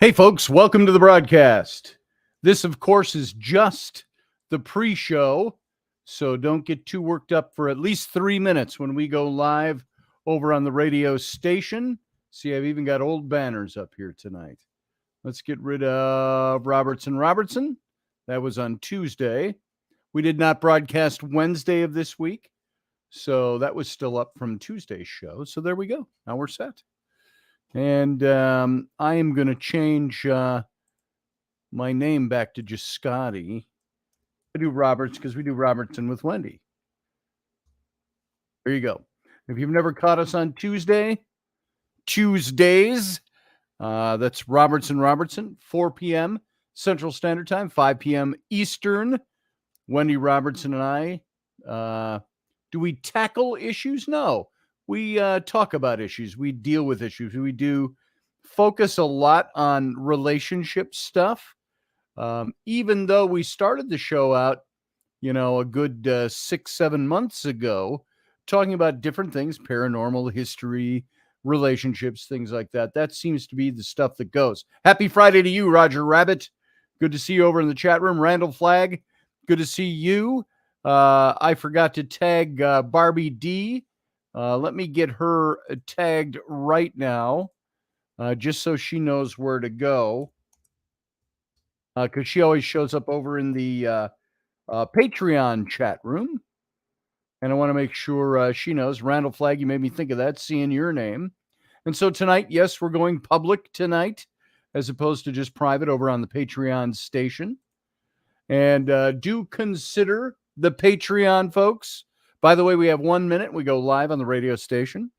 Hey, folks, welcome to the broadcast. This, of course, is just the pre-show, so don't get too worked up for at least 3 minutes when we go live over on the radio station. See, I've even got old banners up here tonight. Let's get rid of Robertson. That was on Tuesday. We did not broadcast Wednesday of this week, so that was still up from Tuesday's show. So there we go. Now we're set. And I am going to change my name back to just Scotty. I do Roberts because we do Robertson with Wendy. There you go. If you've never caught us on Tuesdays, that's Robertson, 4 p.m. Central Standard Time, 5 p.m. Eastern. Wendy Robertson and I. Do we tackle issues? No. We talk about issues. We deal with issues. We do focus a lot on relationship stuff. Even though we started the show out, a good 6-7 months ago, talking about different things, paranormal history, relationships, things like that. That seems to be the stuff that goes. Happy Friday to you, Roger Rabbit. Good to see you over in the chat room. Randall Flagg, good to see you. I forgot to tag Barbie D. Let me get her tagged right now, just so she knows where to go. Because she always shows up over in the Patreon chat room. And I want to make sure she knows. Randall Flagg, you made me think of that, seeing your name. And so tonight, yes, we're going public tonight, as opposed to just private over on the Patreon station. And do consider the Patreon, folks. By the way, we have 1 minute. We go live on the radio station.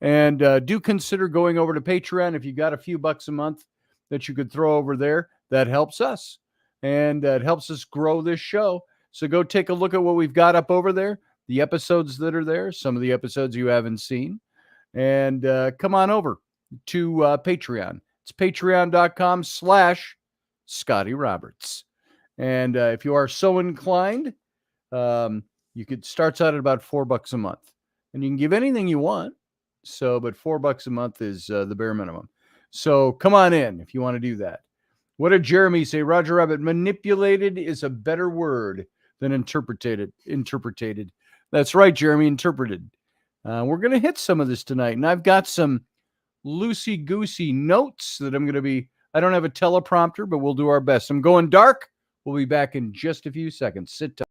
And do consider going over to Patreon. If you got a few bucks a month that you could throw over there, that helps us. And it helps us grow this show. So go take a look at what we've got up over there, the episodes that are there, some of the episodes you haven't seen. And come on over to Patreon. It's patreon.com/Scotty Roberts. And if you are so inclined, you could starts out at about $4 a month, and you can give anything you want. So, but $4 a month is the bare minimum. So come on in if you want to do that. What did Jeremy say? Roger Rabbit, manipulated is a better word than interpreted. That's right, Jeremy, interpreted. We're going to hit some of this tonight, and I've got some loosey-goosey notes that I'm going to be, I don't have a teleprompter, but we'll do our best. I'm going dark. We'll be back in just a few seconds. Sit tight.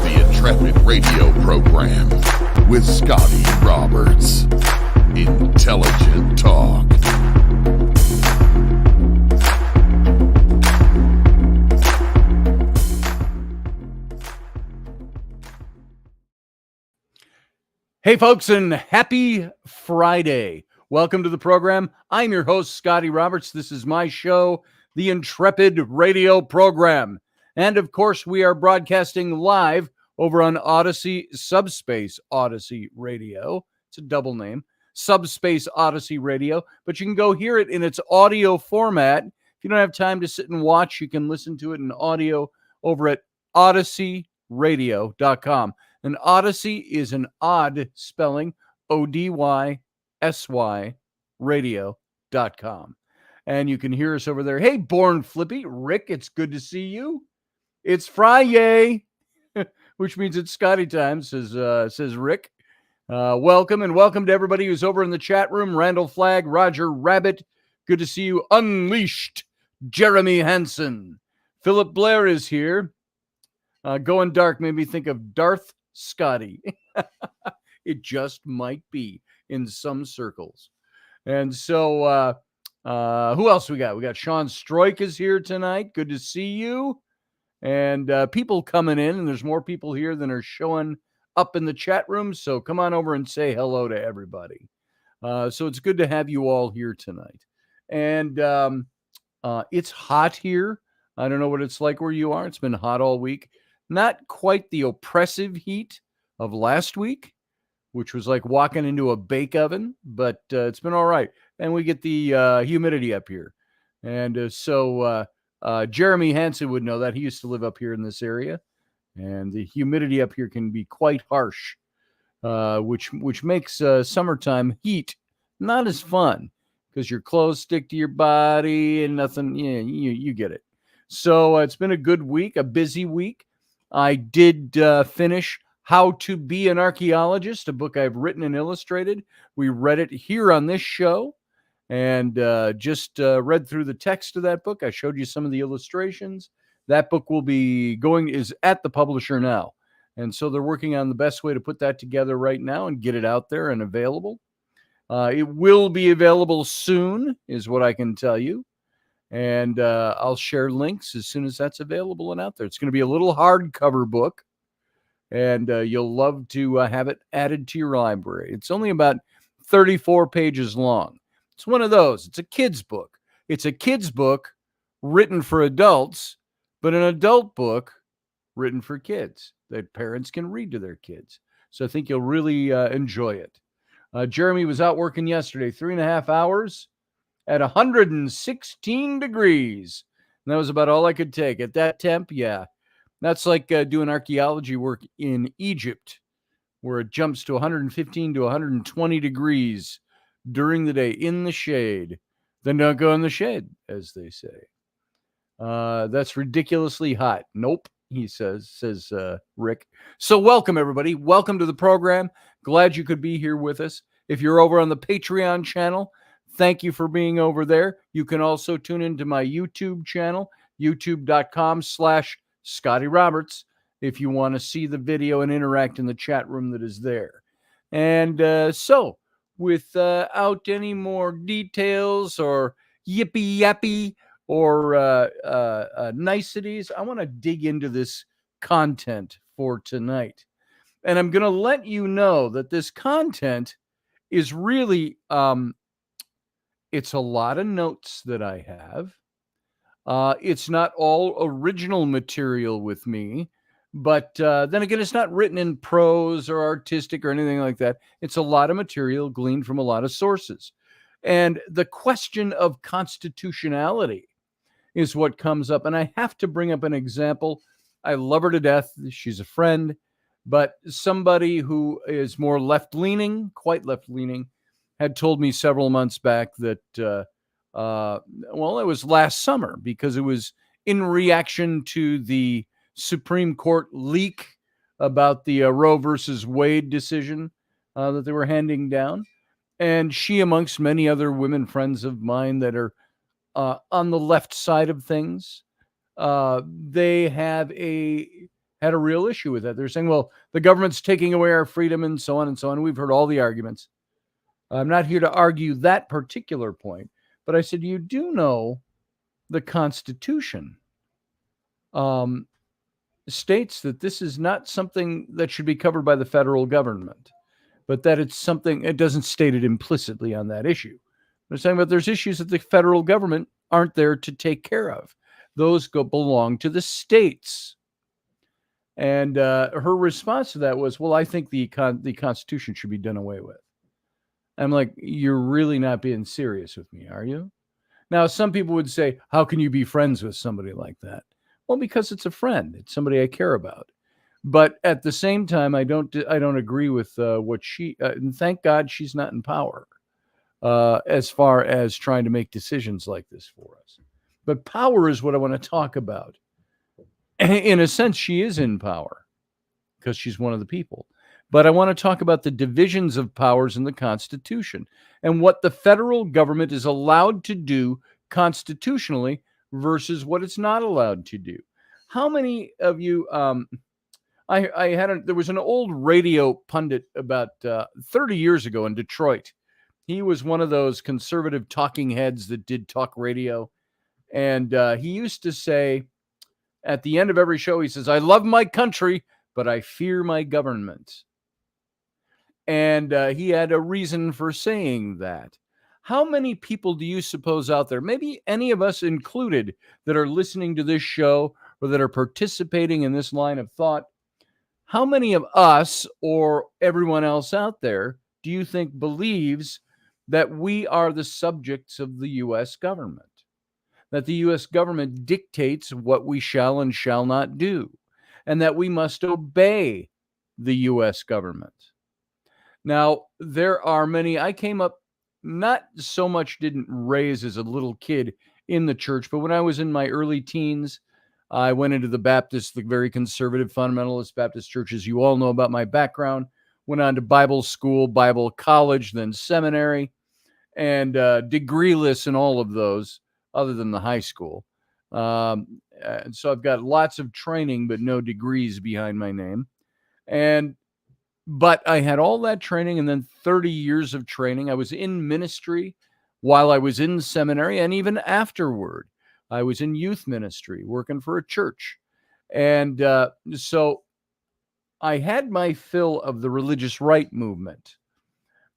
The Intrepid radio program with Scotty Roberts. Intelligent talk. Hey, folks, and happy Friday. Welcome to the program. I'm your host, Scotty Roberts. This is my show, the Intrepid radio program. And, of course, we are broadcasting live over on Odyssey, Subspace Odyssey Radio. It's a double name, Subspace Odyssey Radio. But you can go hear it in its audio format. If you don't have time to sit and watch, you can listen to it in audio over at odysseyrradio.com. And Odyssey is an odd spelling, ODYSY radio.com. And you can hear us over there. Hey, Born Flippy, Rick, it's good to see you. It's Friday, which means it's Scotty time, says Rick. Welcome, and welcome to everybody who's over in the chat room. Randall Flagg, Roger Rabbit, good to see you. Unleashed, Jeremy Hansen. Philip Blair is here. Going dark made me think of Darth Scotty. It just might be in some circles. And so who else we got? We got Sean Stroik is here tonight. Good to see you. And people coming in, and there's more people here than are showing up in the chat room. So come on over and say hello to everybody. So it's good to have you all here tonight. And it's hot here. I don't know what it's like where you are. It's been hot all week. Not quite the oppressive heat of last week, which was like walking into a bake oven, but it's been all right. And we get the humidity up here. And so Jeremy Hansen would know that. He used to live up here in this area. and the humidity up here can be quite harsh, which makes summertime heat not as fun because your clothes stick to your body and nothing. Yeah, you get it. So it's been a good week, a busy week. I did finish How to Be an Archaeologist, a book I've written and illustrated. We read it here on this show, and just read through the text of that book. I showed you some of the illustrations. That book is at the publisher now. And so they're working on the best way to put that together right now and get it out there and available. It will be available soon, is what I can tell you. And I'll share links as soon as that's available and out there. It's going to be a little hardcover book, and you'll love to have it added to your library. It's only about 34 pages long. It's one of those. It's a kid's book. It's a kid's book written for adults, but an adult book written for kids that parents can read to their kids. So I think you'll really enjoy it. Jeremy was out working yesterday, 3.5 hours at 116 degrees. And that was about all I could take. At that temp, yeah. That's like doing archaeology work in Egypt, where it jumps to 115 to 120 degrees during the day in the shade. Then don't go in the shade, as they say. That's ridiculously hot. Nope, he says Rick. So welcome, everybody. Welcome to the program. Glad you could be here with us. If you're over on the Patreon channel, thank you for being over there. You can also tune into my YouTube channel, youtube.com/Scotty Roberts, if you want to see the video and interact in the chat room that is there. And so, without any more details or yippee yappy or niceties, I want to dig into this content for tonight. And I'm going to let you know that this content is really, it's a lot of notes that I have. It's not all original material with me, but then again, it's not written in prose or artistic or anything like that. It's a lot of material gleaned from a lot of sources. And the question of constitutionality is what comes up. And I have to bring up an example. I love her to death. She's a friend, but somebody who is more left-leaning, quite left-leaning, had told me several months back that, well, it was last summer because it was in reaction to the Supreme Court leak about the Roe versus Wade decision that they were handing down. And she, amongst many other women friends of mine that are on the left side of things, they had a real issue with that. They're saying, well, the government's taking away our freedom and so on and so on. We've heard all the arguments. I'm not here to argue that particular point, but I said, you do know the Constitution states that this is not something that should be covered by the federal government, but that it's something, it doesn't state it implicitly on that issue. They're saying, but there's issues that the federal government aren't there to take care of. Those belong to the states. And her response to that was, well, I think the Constitution should be done away with. I'm like, you're really not being serious with me, are you? Now, some people would say, how can you be friends with somebody like that? Well, because it's a friend. It's somebody I care about. But at the same time, I don't agree with what she, and thank God she's not in power as far as trying to make decisions like this for us. But power is what I want to talk about. In a sense, she is in power because she's one of the people. But I want to talk about the divisions of powers in the Constitution and what the federal government is allowed to do constitutionally versus what it's not allowed to do. How many of you, there was an old radio pundit about 30 years ago in Detroit. He was one of those conservative talking heads that did talk radio. And he used to say at the end of every show, he says, I love my country, but I fear my government. And he had a reason for saying that. How many people do you suppose out there, maybe any of us included, that are listening to this show or that are participating in this line of thought, how many of us or everyone else out there do you think believes that we are the subjects of the U.S. government? That the U.S. government dictates what we shall and shall not do? and that we must obey the U.S. government. Now, there are many, I came up not so much didn't raise as a little kid in the church, but when I was in my early teens, I went into the very conservative fundamentalist Baptist churches. You all know about my background. Went on to Bible school, Bible college, then seminary, and degreeless in all of those, other than the high school. And so I've got lots of training, but no degrees behind my name. But I had all that training and then 30 years of training. I was in ministry while I was in seminary, and even afterward. I was in youth ministry working for a church. And so I had my fill of the religious right movement.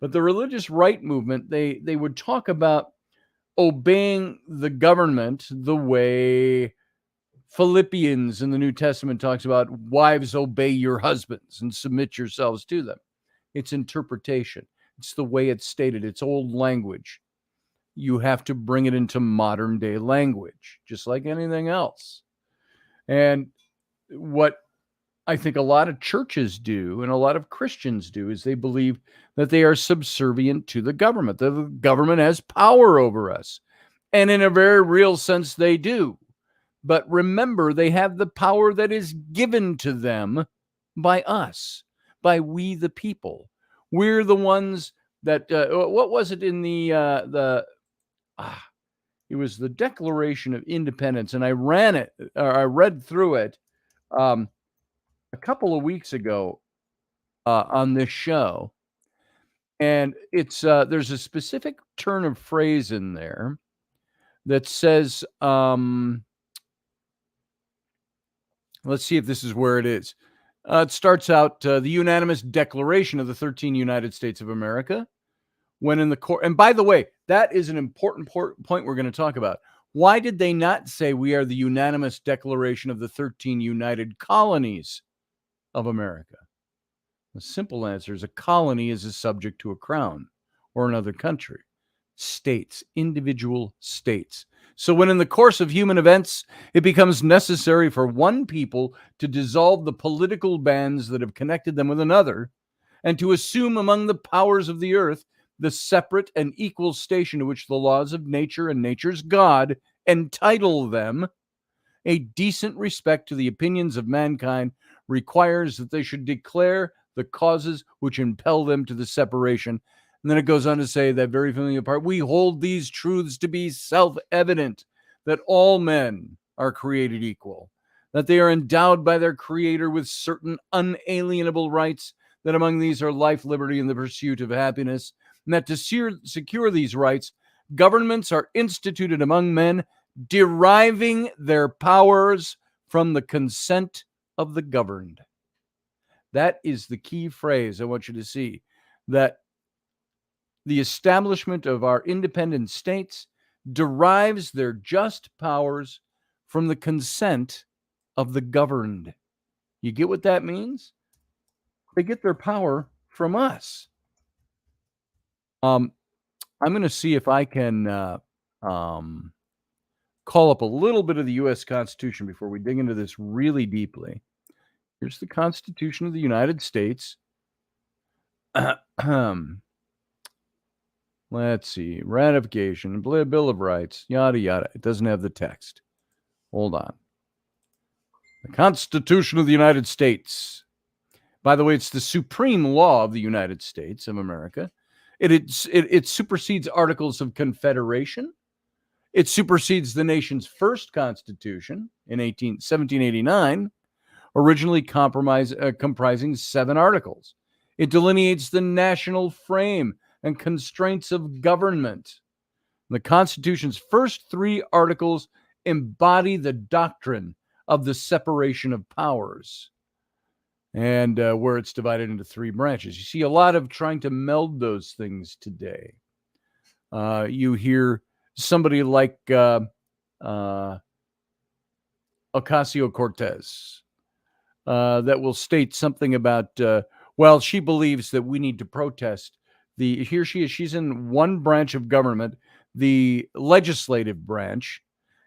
But the religious right movement, they would talk about obeying the government the way Philippians in the New Testament talks about, wives, obey your husbands and submit yourselves to them. It's interpretation. It's the way it's stated. It's old language. You have to bring it into modern day language, just like anything else. And what I think a lot of churches do and a lot of Christians do is they believe that they are subservient to the government. The government has power over us. And in a very real sense, they do. But remember, they have the power that is given to them by us, by we the people. We're the ones that, what was it in it was the Declaration of Independence, and I read through it a couple of weeks ago on this show. And it's there's a specific turn of phrase in there that says, let's see if this is where it is. It starts out, the unanimous declaration of the 13 United States of America, when in the court. And by the way, that is an important point we're going to talk about. Why did they not say we are the unanimous declaration of the 13 United Colonies of America? The simple answer is a colony is a subject to a crown or another country. States, individual states. So when in the course of human events, it becomes necessary for one people to dissolve the political bands that have connected them with another, and to assume among the powers of the earth the separate and equal station to which the laws of nature and nature's God entitle them, a decent respect to the opinions of mankind requires that they should declare the causes which impel them to the separation. And then it goes on to say that very familiar part, we hold these truths to be self-evident, that all men are created equal, that they are endowed by their Creator with certain unalienable rights, that among these are life, liberty, and the pursuit of happiness, and that to secure these rights, governments are instituted among men, deriving their powers from the consent of the governed. That is the key phrase I want you to see, that the establishment of our independent states derives their just powers from the consent of the governed. You get what that means? They get their power from us. I'm going to see if I can call up a little bit of the U.S. Constitution before we dig into this really deeply. Here's the Constitution of the United States. Let's see. Ratification, Bill of Rights, yada, yada. It doesn't have the text. Hold on. The Constitution of the United States. By the way, it's the supreme law of the United States of America. It supersedes Articles of Confederation. It supersedes the nation's first constitution in 1789, originally comprising 7 articles. It delineates the national frame and constraints of government. The Constitution's first 3 articles embody the doctrine of the separation of powers, and where it's divided into 3 branches. You see a lot of trying to meld those things today. You hear somebody like Ocasio-Cortez that will state something about, well, she believes that we need to protest. She's in one branch of government, the legislative branch,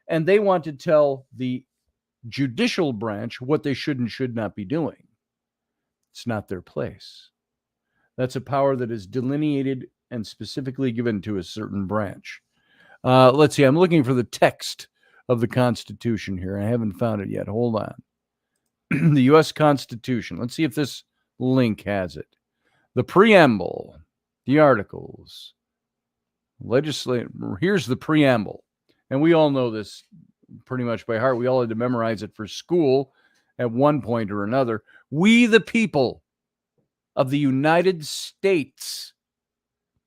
and they want to tell the judicial branch what they should and should not be doing. It's not their place. That's a power that is delineated and specifically given to a certain branch. Let's see. I'm looking for the text of the Constitution here. I haven't found it yet. Hold on. The U.S. Constitution. Let's see if this link has it. The preamble, the articles, here's the preamble. And we all know this pretty much by heart. We all had to memorize it for school at one point or another. We, the people of the United States,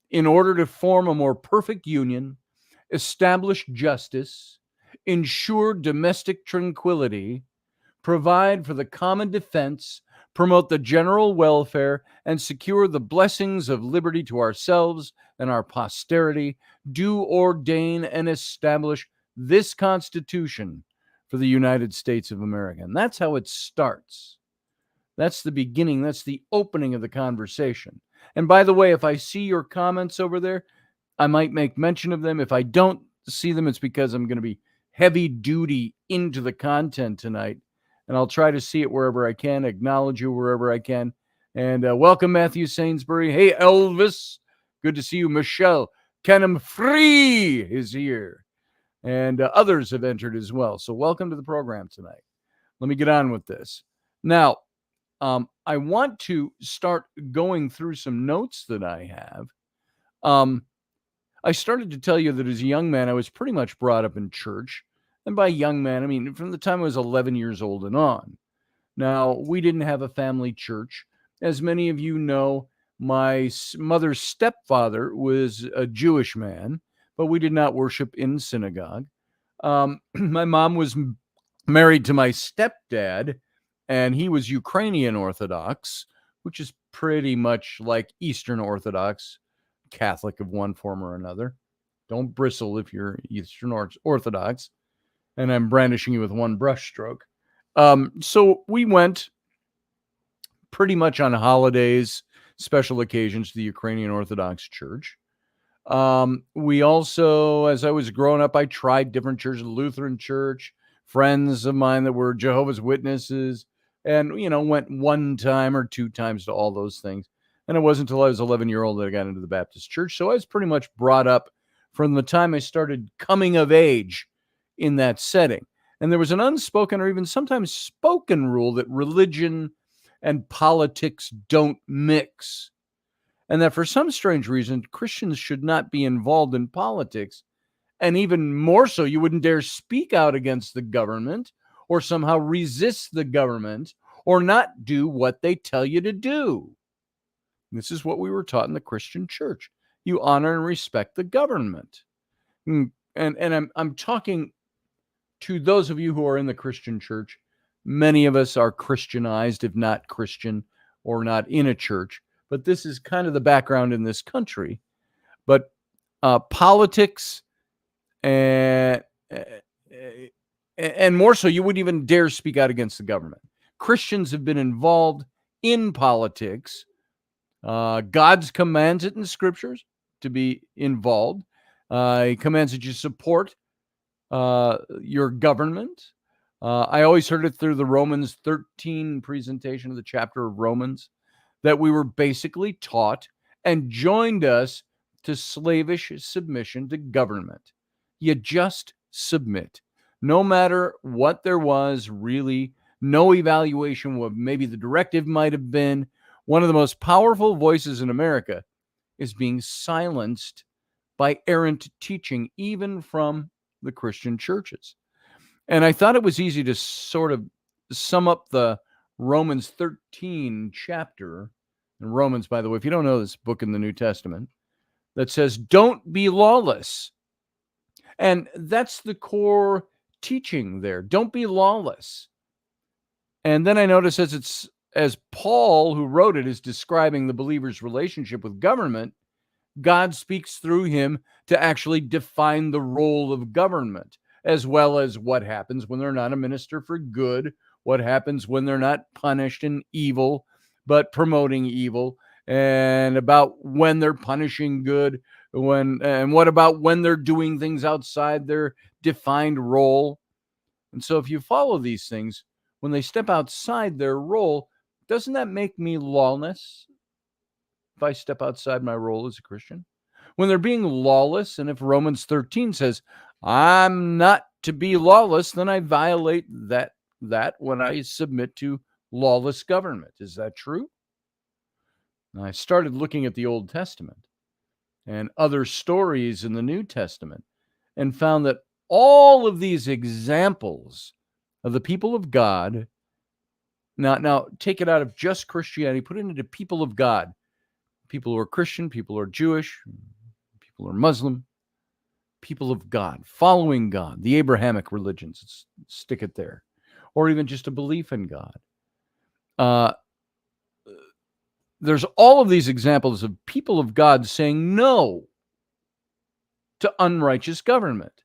in order to form a more perfect union, establish justice, ensure domestic tranquility, provide for the common defense, promote the general welfare, and secure the blessings of liberty to ourselves and our posterity, do ordain and establish this Constitution for the United States of America. And that's how it starts. That's the beginning. That's the opening of the conversation. And by the way, if I see your comments over there, I might make mention of them. If I don't see them, it's because I'm going to be heavy duty into the content tonight. And I'll try to see it wherever I can, acknowledge you wherever I can. And welcome, Matthew Sainsbury. Hey, Elvis. Good to see you. Michelle Canham Free is here. And others have entered as well. So welcome to the program tonight. Let me get on with this. Now, I want to start going through some notes that I have. I started to tell you that as a young man, I was pretty much brought up in church. And by young man, I mean from the time I was 11 years old and on. Now, we didn't have a family church. As many of you know, my mother's stepfather was a Jewish man, but we did not worship in synagogue. My mom was married to my stepdad, and he was Ukrainian Orthodox, which is pretty much like Eastern Orthodox, Catholic of one form or another. Don't bristle if you're Eastern Orthodox. And I'm brandishing you with one brushstroke. So we went pretty much on holidays, special occasions to the Ukrainian Orthodox Church. We also, as I was growing up, I tried different churches, Lutheran Church, friends of mine that were Jehovah's Witnesses, and, went one time or two times to all those things. And it wasn't until I was 11-year-old that I got into the Baptist church. So I was pretty much brought up from the time I started coming of age in that setting. And there was an unspoken or even sometimes spoken rule that religion and politics don't mix. And that for some strange reason, Christians should not be involved in politics. And even more so, you wouldn't dare speak out against the government or somehow resist the government or not do what they tell you to do. This is what we were taught in the Christian church. You honor and respect the government. And I'm talking to those of you who are in the Christian church. Many of us are Christianized, if not Christian, or not in a church. But this is kind of the background in this country. But politics and more so, you wouldn't even dare speak out against the government. Christians have been involved in politics. God commands it in the scriptures to be involved. He commands that you support your government. I always heard it through the Romans 13 presentation of the chapter of Romans that we were basically taught and joined us to slavish submission to government. You just submit. No matter what there was, really, no evaluation what maybe the directive might have been. One of the most powerful voices in America is being silenced by errant teaching, even from the Christian churches. And I thought it was easy to sort of sum up the Romans 13 chapter. And Romans, by the way, if you don't know this book in the New Testament, that says, don't be lawless. And that's the core teaching there. Don't be lawless. And then I notice as Paul, who wrote it, is describing the believer's relationship with government, God speaks through him to actually define the role of government, as well as what happens when they're not a minister for good, what happens when they're not punished in evil, but promoting evil, and about when they're punishing good, and what about when they're doing things outside their defined role. And so if you follow these things, when they step outside their role, doesn't that make me lawless if I step outside my role as a Christian? When they're being lawless, and if Romans 13 says, I'm not to be lawless, then I violate that when I submit to lawless government. Is that true? And I started looking at the Old Testament and other stories in the New Testament and found that all of these examples of the people of God, now take it out of just Christianity, put it into people of God, people who are Christian, people who are Jewish, people who are Muslim, people of God, following God, the Abrahamic religions, let's stick it there, or even just a belief in God. There's all of these examples of people of God saying no to unrighteous government,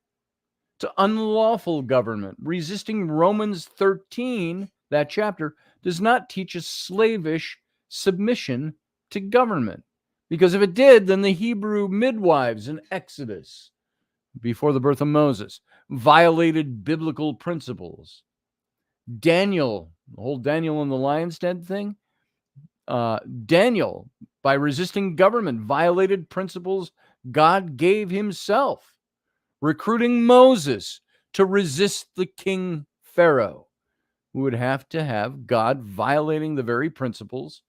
to unlawful government. Resisting Romans 13, that chapter, does not teach a slavish submission to government. Because if it did, then the Hebrew midwives in Exodus, before the birth of Moses, violated biblical principles. Daniel, the whole Daniel in the lion's den thing, Daniel, by resisting government, violated principles God gave himself, recruiting Moses to resist the king Pharaoh, who would have to have God violating the very principles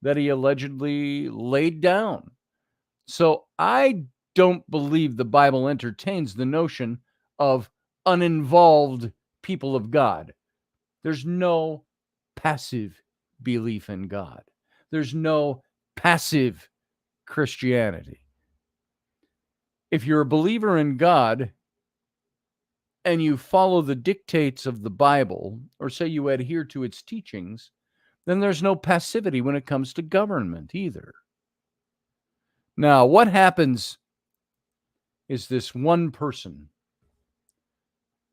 that he allegedly laid down. So I don't believe the Bible entertains the notion of uninvolved people of God. There's no passive belief in God. There's no passive Christianity. If you're a believer in God and you follow the dictates of the Bible, or say you adhere to its teachings, then there's no passivity when it comes to government either. Now, what happens is this one person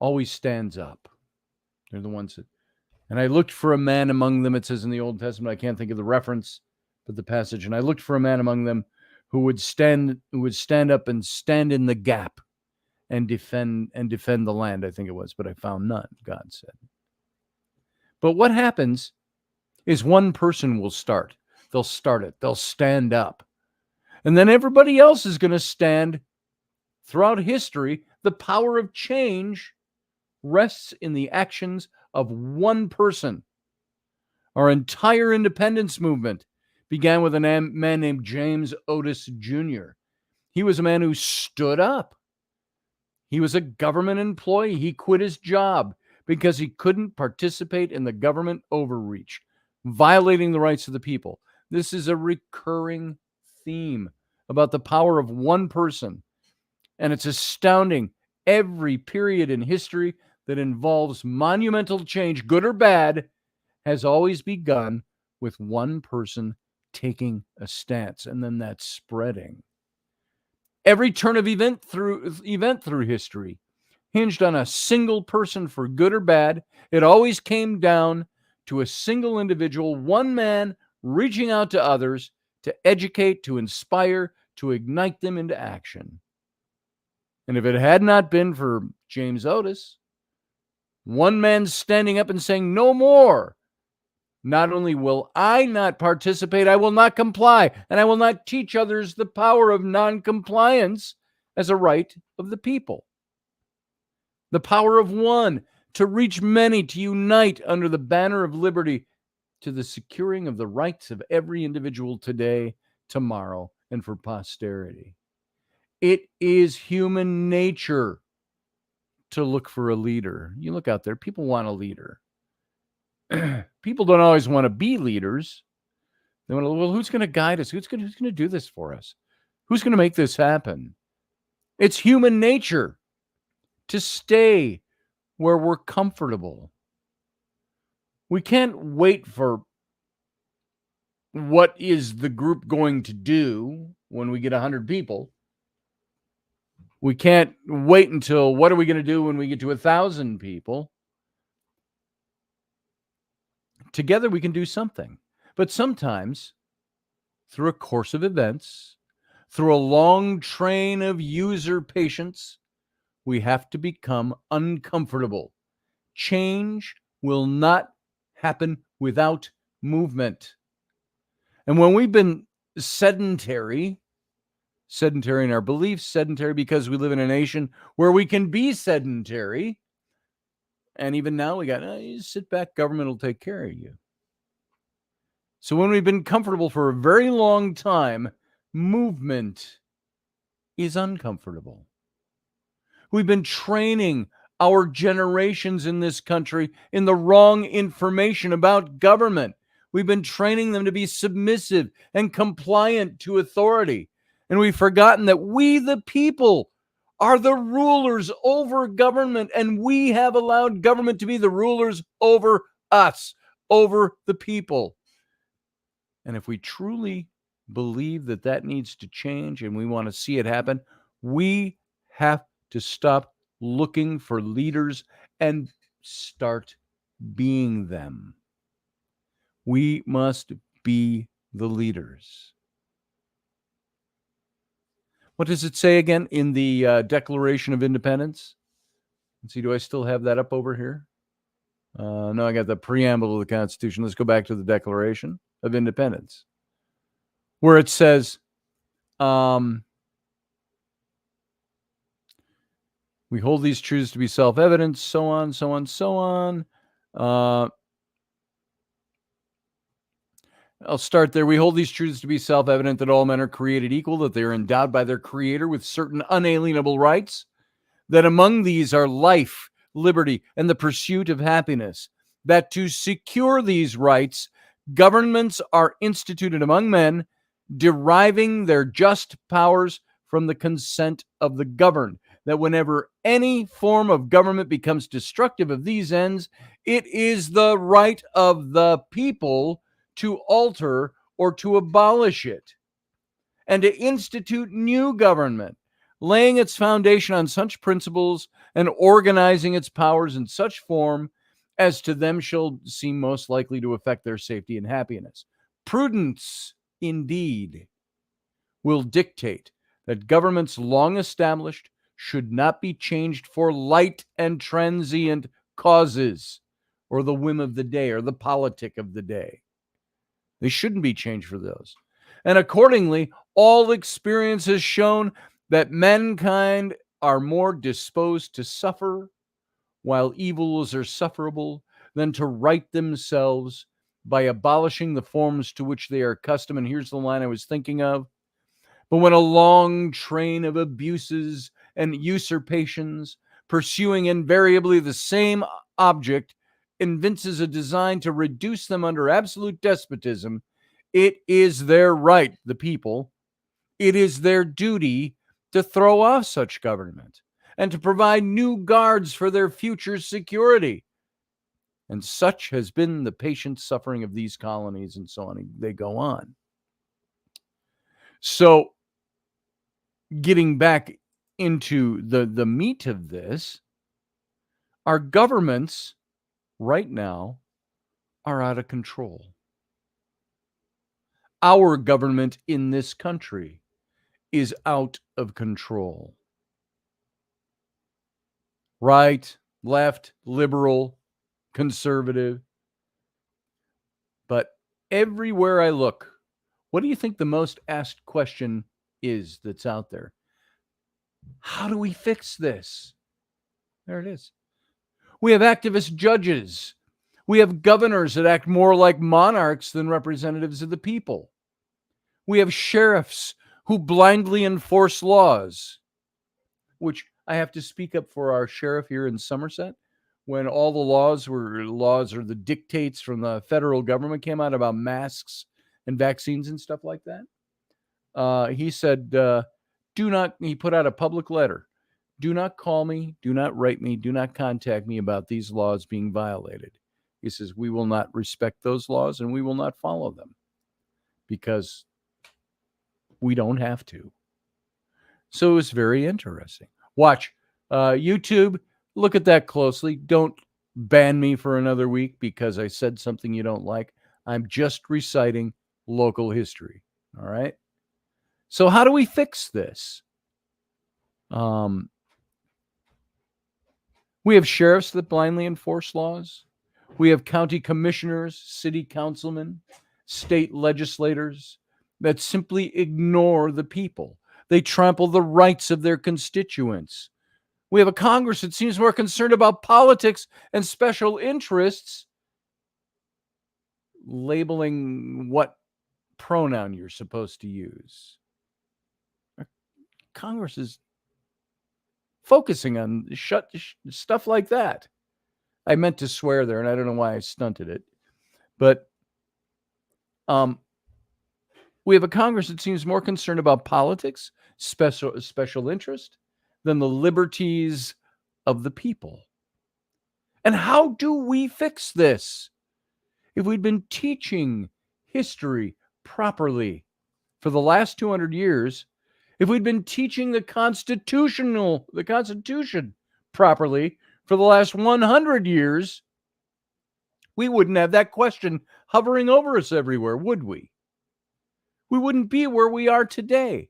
always stands up. They're the ones that, and I looked for a man among them, it says in the Old Testament, I can't think of the reference, but the passage, and I looked for a man among them who would stand up and stand in the gap and defend the land, I think it was, but I found none, God said. But what happens is one person will start. They'll start it. They'll stand up. And then everybody else is going to stand. Throughout history, the power of change rests in the actions of one person. Our entire independence movement began with a man named James Otis Jr. He was a man who stood up. He was a government employee. He quit his job because he couldn't participate in the government overreach, violating the rights of the people. This is a recurring theme about the power of one person. And it's astounding. Every period in history that involves monumental change, good or bad, has always begun with one person taking a stance, and then that's spreading. Every turn of event through history hinged on a single person for good or bad. It always came down to a single individual, one man reaching out to others to educate, to inspire, to ignite them into action. And if it had not been for James Otis, one man standing up and saying, no more. Not only will I not participate, I will not comply, and I will not teach others the power of non-compliance as a right of the people. The power of one to reach many, to unite under the banner of liberty to the securing of the rights of every individual today, tomorrow, and for posterity. It is human nature to look for a leader. You look out there, people want a leader. People don't always want to be leaders. They want to, well, who's going to guide us? Who's going to do this for us? Who's going to make this happen? It's human nature to stay where we're comfortable. We can't wait for what is the group going to do when we get 100 people. We can't wait until what are we going to do when we get to 1,000 people. Together we can do something. But sometimes, through a course of events, through a long train of user patience, we have to become uncomfortable change will not happen without movement. And when we've been sedentary in our beliefs, sedentary because we live in a nation where we can be sedentary, and even now we got, you sit back, government will take care of you. So when we've been comfortable for a very long time, movement is uncomfortable. We've been training our generations in this country in the wrong information about government. We've been training them to be submissive and compliant to authority. And we've forgotten that we, the people, are the rulers over government, and we have allowed government to be the rulers over us, over the people. And if we truly believe that that needs to change and we want to see it happen, we have to stop looking for leaders and start being them. We must be the leaders. What does it say again in the Declaration of Independence? Let's see, do I still have that up over here? No, I got the preamble of the Constitution. Let's go back to the Declaration of Independence, where it says, we hold these truths to be self-evident, so on, so on, so on. I'll start there. We hold these truths to be self-evident that all men are created equal, that they are endowed by their Creator with certain unalienable rights, that among these are life, liberty, and the pursuit of happiness, that to secure these rights, governments are instituted among men, deriving their just powers from the consent of the governed, that whenever any form of government becomes destructive of these ends, it is the right of the people to alter or to abolish it, and to institute new government, laying its foundation on such principles and organizing its powers in such form as to them shall seem most likely to affect their safety and happiness. Prudence, indeed, will dictate that governments long established should not be changed for light and transient causes, or the whim of the day, or the politic of the day. They shouldn't be changed for those. And accordingly, all experience has shown that mankind are more disposed to suffer while evils are sufferable than to right themselves by abolishing the forms to which they are accustomed. And here's the line I was thinking of. But when a long train of abuses and usurpations, pursuing invariably the same object, evinces a design to reduce them under absolute despotism, it is their right, the people, it is their duty to throw off such government and to provide new guards for their future security. And such has been the patient suffering of these colonies, and so on. They go on. So, getting back into the meat of this, our governments right now are out of control. Our government in this country is out of control. Right, left, liberal, conservative. But everywhere I look, what do you think the most asked question is that's out there? How do we fix this? There it is. We have activist judges. We have governors that act more like monarchs than representatives of the people. We have sheriffs who blindly enforce laws, which I have to speak up for our sheriff here in Somerset. When all the laws or the dictates from the federal government came out about masks and vaccines and stuff like that, he said, he put out a public letter. Do not call me, do not write me, do not contact me about these laws being violated. He says, we will not respect those laws and we will not follow them because we don't have to. So it was very interesting. Watch YouTube. Look at that closely. Don't ban me for another week because I said something you don't like. I'm just reciting local history. All right. So how do we fix this? We We have sheriffs that blindly enforce laws. We have county commissioners, city councilmen, state legislators that simply ignore the people. They trample the rights of their constituents. We have a Congress that seems more concerned about politics and special interests, labeling what pronoun you're supposed to use. Congress is focusing on stuff like that. I meant to swear there, and I don't know why I stunted it. But we have a Congress that seems more concerned about politics, special interest, than the liberties of the people. And how do we fix this? If we'd been teaching history properly for the last 200 years, if we'd been teaching the Constitution properly for the last 100 years, we wouldn't have that question hovering over us everywhere, would we? We wouldn't be where we are today.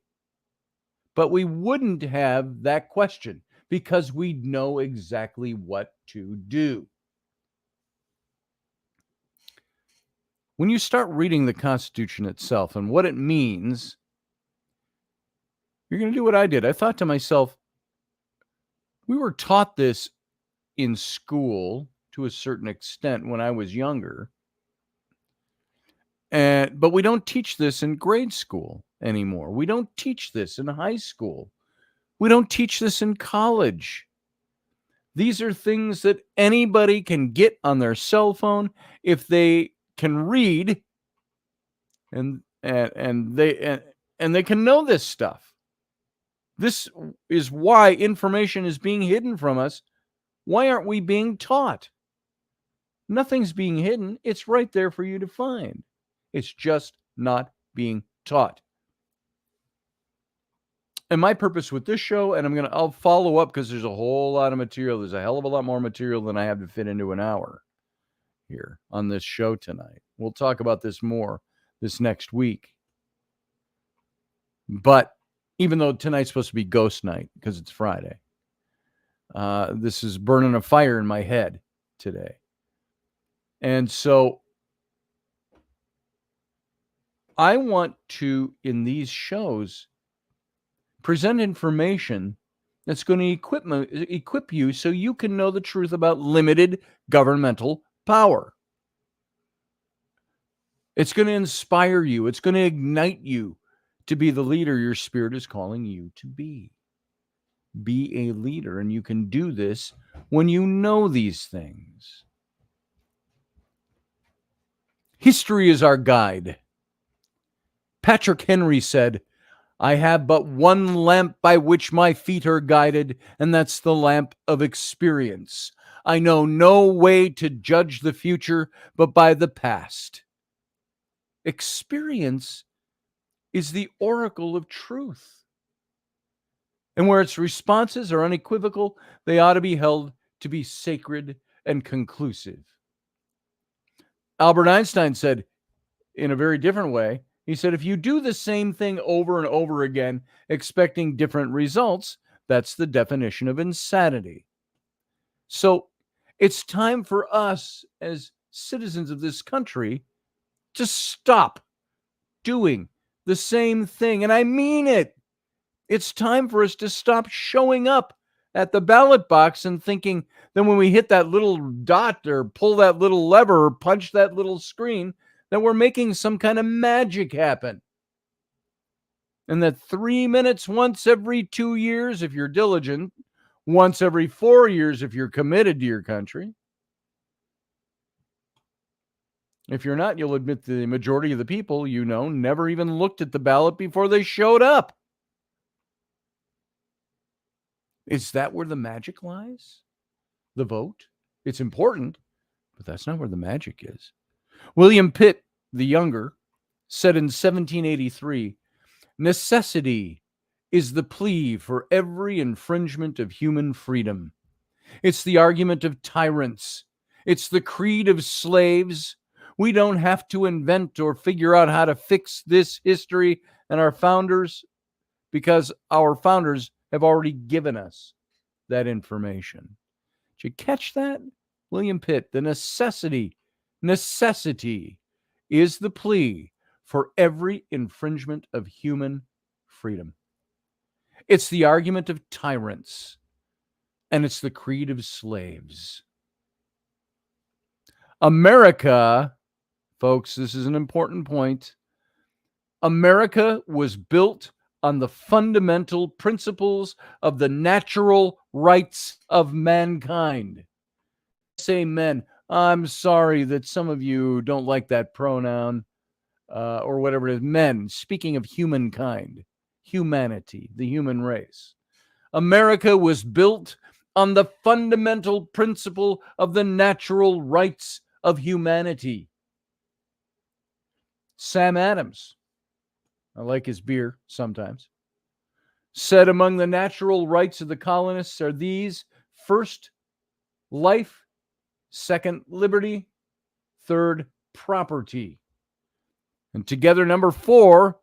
But we wouldn't have that question because we'd know exactly what to do. When you start reading the Constitution itself and what it means, you're going to do what I did. I thought to myself, we were taught this in school to a certain extent when I was younger. But we don't teach this in grade school anymore. We don't teach this in high school. We don't teach this in college. These are things that anybody can get on their cell phone if they can read, and they can know this stuff. This is why information is being hidden from us. Why aren't we being taught? Nothing's being hidden. It's right there for you to find. It's just not being taught. And my purpose with this show, and I'll follow up because there's a whole lot of material. There's a hell of a lot more material than I have to fit into an hour here on this show tonight. We'll talk about this more this next week. But even though tonight's supposed to be ghost night because it's Friday, this is burning a fire in my head today. And so I want to, in these shows, present information that's going to equip you so you can know the truth about limited governmental power. It's going to inspire you. It's going to ignite you to be the leader your spirit is calling you to be. Be a leader, and you can do this when you know these things. History is our guide. Patrick Henry said, "I have but one lamp by which my feet are guided, and that's the lamp of experience. I know no way to judge the future but by the past." Experience is the oracle of truth. And where its responses are unequivocal, they ought to be held to be sacred and conclusive. Albert Einstein said, in a very different way, he said, if you do the same thing over and over again, expecting different results, that's the definition of insanity. So it's time for us as citizens of this country to stop doing the same thing. And I mean it. It's time for us to stop showing up at the ballot box and thinking that when we hit that little dot or pull that little lever or punch that little screen, that we're making some kind of magic happen. And that 3 minutes once every 2 years, if you're diligent, once every 4 years, if you're committed to your country. If you're not, you'll admit the majority of the people you know never even looked at the ballot before they showed up. Is that where the magic lies? The vote? It's important, but that's not where the magic is. William Pitt the Younger said in 1783, "Necessity is the plea for every infringement of human freedom. It's the argument of tyrants. It's the creed of slaves. We don't have to invent or figure out how to fix this history and our founders, because our founders have already given us that information. Did you catch that? William Pitt, the necessity is the plea for every infringement of human freedom. It's the argument of tyrants, and it's the creed of slaves. America, folks, this is an important point. America was built on the fundamental principles of the natural rights of mankind. Say men. I'm sorry that some of you don't like that pronoun or whatever it is. Men, speaking of humankind, humanity, the human race. America was built on the fundamental principle of the natural rights of humanity. Sam Adams, I like his beer sometimes, said among the natural rights of the colonists are these: first, life; second, liberty; third, property. And together, number 4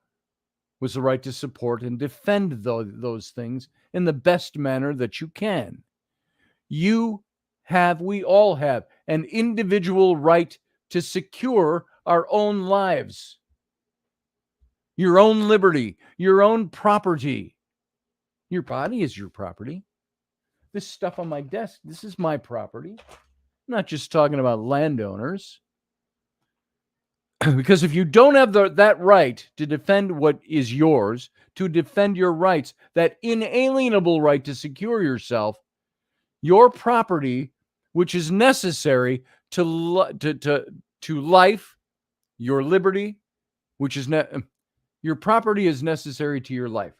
was the right to support and defend those things in the best manner that you can. We all have an individual right to secure our own lives, your own liberty, your own property. Your body is your property. This stuff on my desk, this is my property. I'm not just talking about landowners. Because if you don't have that right to defend what is yours, to defend your rights, that inalienable right to secure yourself, your property, which is necessary to life, your liberty, which is your property is necessary to your life,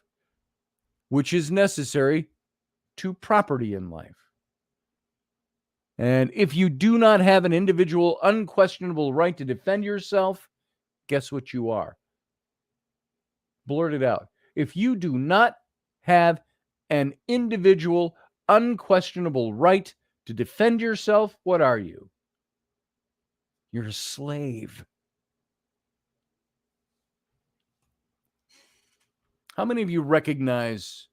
which is necessary to property in life. And if you do not have an individual, unquestionable right to defend yourself, guess what you are? Blurt it out. If you do not have an individual, unquestionable right to defend yourself, what are you? You're a slave. How many of you recognize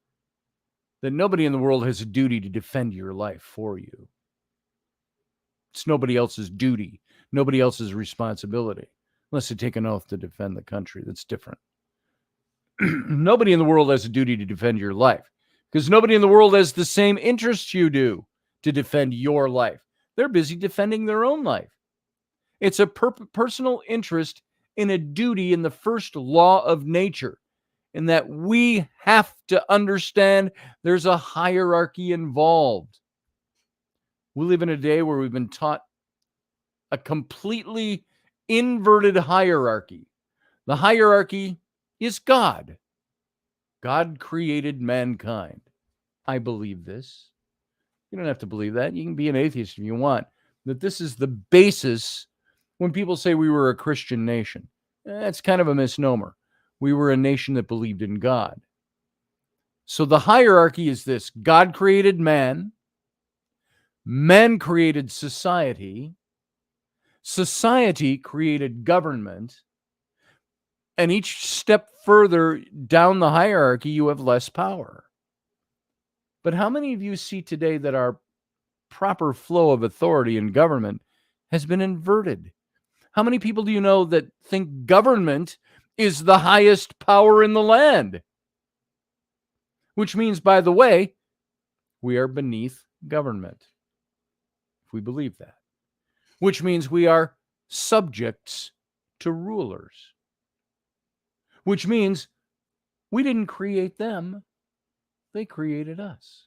that nobody in the world has a duty to defend your life for you? It's nobody else's duty, nobody else's responsibility, unless they take an oath to defend the country. That's different. Nobody in the world has a duty to defend your life, because nobody in the world has the same interests you do to defend your life. They're busy defending their own life. It's a personal interest in a duty in the first law of nature, in that we have to understand there's a hierarchy involved. We live in a day where we've been taught a completely inverted hierarchy. The hierarchy is God. God created mankind. I believe this. You don't have to believe that. You can be an atheist if you want. That this is the basis. When people say we were a Christian nation, that's kind of a misnomer. We were a nation that believed in God. So the hierarchy is this: God created man. Man created society. Society created government. And each step further down the hierarchy, you have less power. But how many of you see today that our proper flow of authority in government has been inverted? How many people do you know that think government is the highest power in the land? Which means, by the way, we are beneath government. We believe that, which means we are subjects to rulers, which means we didn't create them, they created us.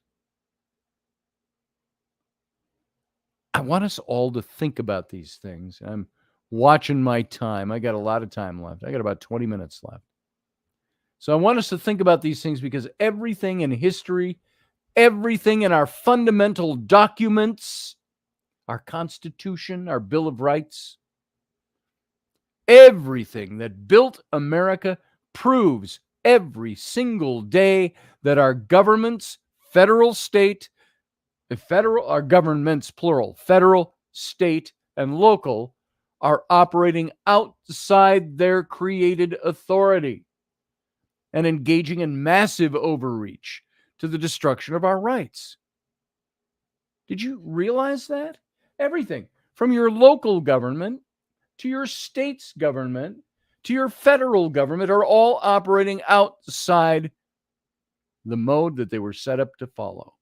I want us all to think about these things. I'm watching my time. I got a lot of time left. I got about 20 minutes left. So I want us to think about these things, because everything in history, everything in our fundamental documents, our Constitution, our Bill of Rights, everything that built America proves every single day that our governments, federal, state, our governments, plural, federal, state, and local, are operating outside their created authority and engaging in massive overreach to the destruction of our rights. Did you realize that? Everything from your local government to your state's government to your federal government are all operating outside the mode that they were set up to follow.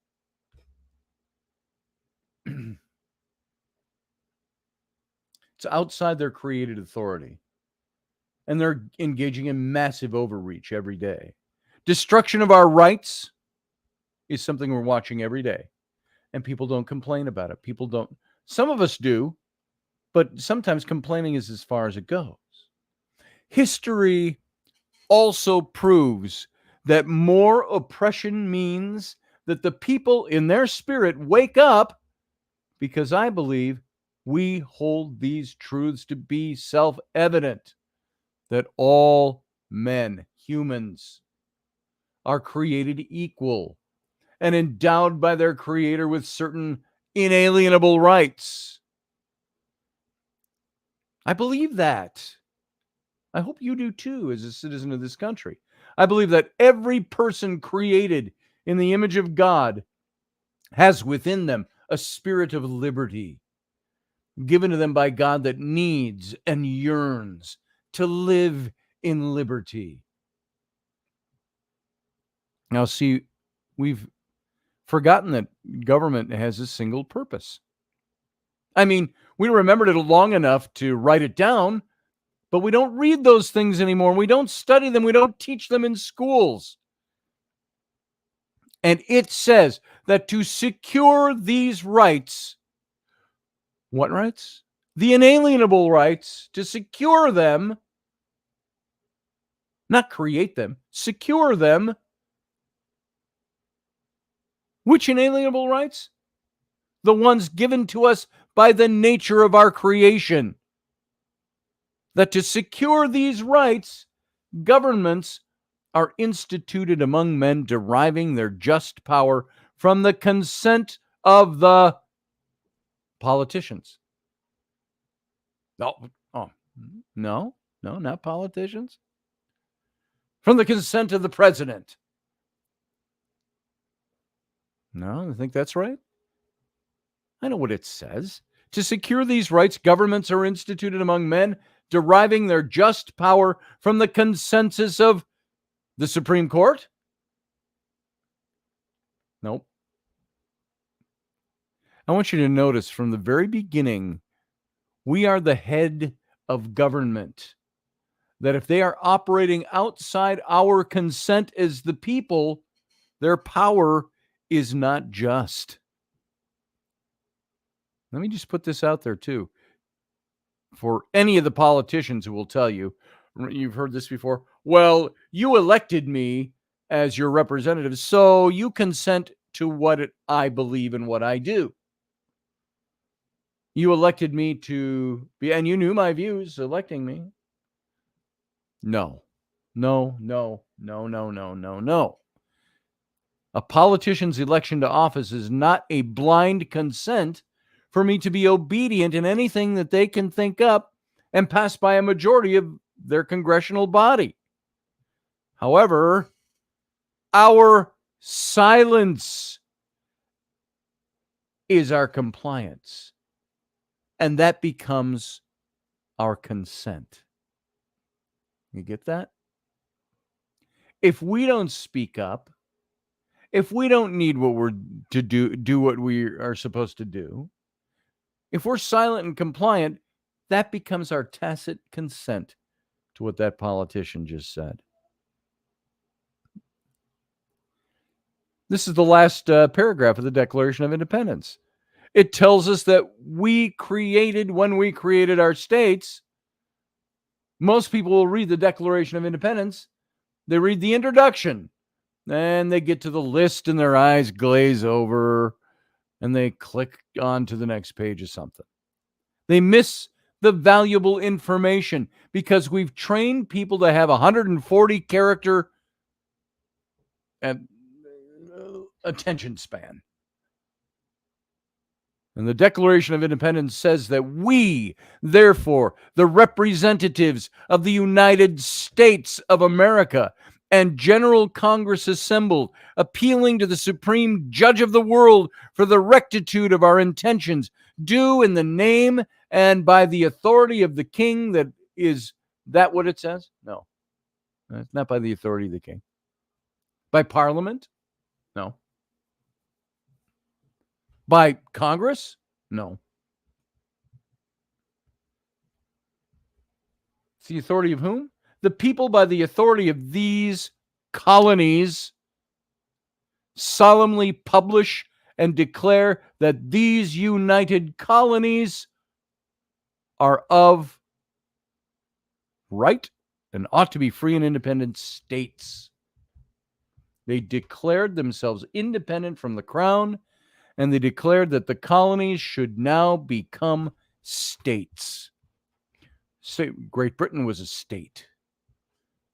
It's outside their created authority. And they're engaging in massive overreach every day. Destruction of our rights is something we're watching every day. And people don't complain about it. People don't. Some of us do, but sometimes complaining is as far as it goes. History also proves that more oppression means that the people in their spirit wake up, because I believe we hold these truths to be self-evident, that all men, humans, are created equal and endowed by their Creator with certain inalienable rights. I believe that. I hope you do too, as a citizen of this country. I believe that every person created in the image of God has within them a spirit of liberty given to them by God that needs and yearns to live in liberty. Now, see, we've forgotten that government has a single purpose. I mean, we remembered it long enough to write it down, but we don't read those things anymore. We don't study them. We don't teach them in schools. And it says that to secure these rights, what rights? The inalienable rights, to secure them, not create them, secure them. Which inalienable rights? The ones given to us by the nature of our creation. That to secure these rights, governments are instituted among men, deriving their just power from the consent of the politicians. No, not politicians. From the consent of the president. No, I think that's right. I know what it says. To secure these rights, governments are instituted among men, deriving their just power from the consensus of the Supreme Court? Nope. I want you to notice from the very beginning, we are the head of government. That if they are operating outside our consent as the people, their power is not just. Let me just put this out there too. For any of the politicians who will tell you, you've heard this before, well, you elected me as your representative, so you consent to what I believe and what I do. You elected me to be, and you knew my views electing me. No. A politician's election to office is not a blind consent for me to be obedient in anything that they can think up and pass by a majority of their congressional body. However, our silence is our compliance, and that becomes our consent. You get that? If we don't speak up, if we don't need what we're to do what we are supposed to do, if we're silent and compliant, that becomes our tacit consent to what that politician just said. This is the last paragraph of the Declaration of Independence. It tells us that when we created our states, most people will read the Declaration of Independence. They read the introduction, and they get to the list and their eyes glaze over, and they click on to the next page of something. They miss the valuable information because we've trained people to have 140 character attention span. And the Declaration of Independence says that we, therefore, the representatives of the United States of America, and General Congress assembled, appealing to the supreme judge of the world for the rectitude of our intentions, do in the name and by the authority of the king. That is that what it says? No, it's not by the authority of the king. By Parliament? No. By Congress? No. It's the authority of whom? The people, by the authority of these colonies, solemnly publish and declare that these united colonies are of right and ought to be free and independent states. They declared themselves independent from the crown, and they declared that the colonies should now become states. Great Britain was a state.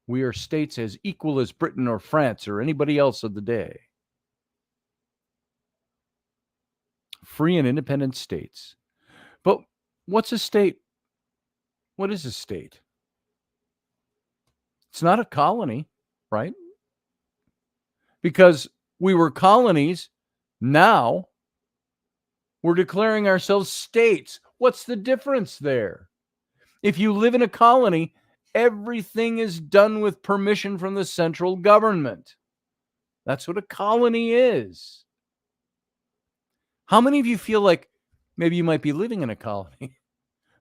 We are states as equal as Britain or France or anybody else of the day. Free and independent states. But what's a state? What is a state? It's not a colony, right? Because we were colonies, now we're declaring ourselves states. What's the difference there? If you live in a colony, everything is done with permission from the central government. That's what a colony is. How many of you feel like maybe you might be living in a colony?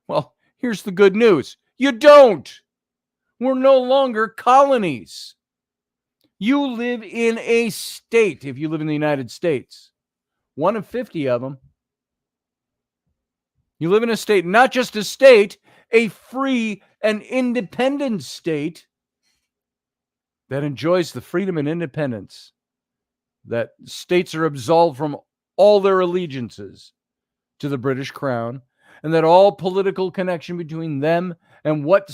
Well, here's the good news. You don't. We're no longer colonies. You live in a state if you live in the United States. One of 50 of them. You live in a state, not just a state, a free and independent state that enjoys the freedom and independence, that states are absolved from all their allegiances to the British Crown, and that all political connection between them and what the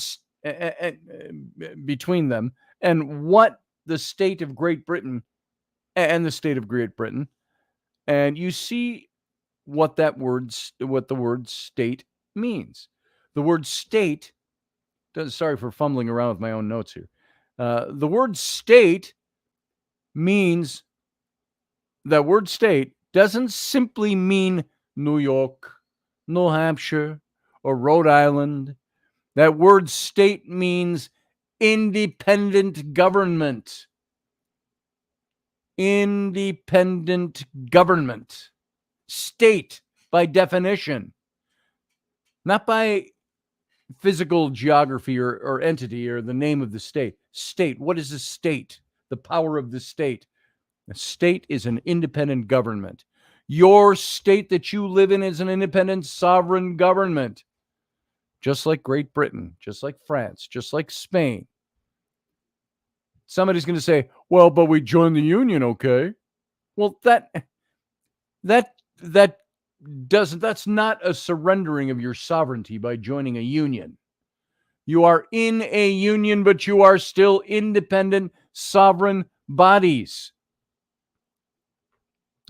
state of Great Britain and the state of Great Britain, and you see what the word state means. The word state, sorry for fumbling around with my own notes here. The word state means, that word state doesn't simply mean New York, New Hampshire, or Rhode Island. That word state means independent government. Independent government. State, by definition. Not by physical geography or entity or the name of the state. State. What is a state? The power of the state. A state is an independent government. Your state that you live in is an independent sovereign government. Just like Great Britain, just like France, just like Spain. Somebody's going to say, well, but we joined the Union, okay? Well, that's not a surrendering of your sovereignty by joining a union. You are in a union, but you are still independent sovereign bodies.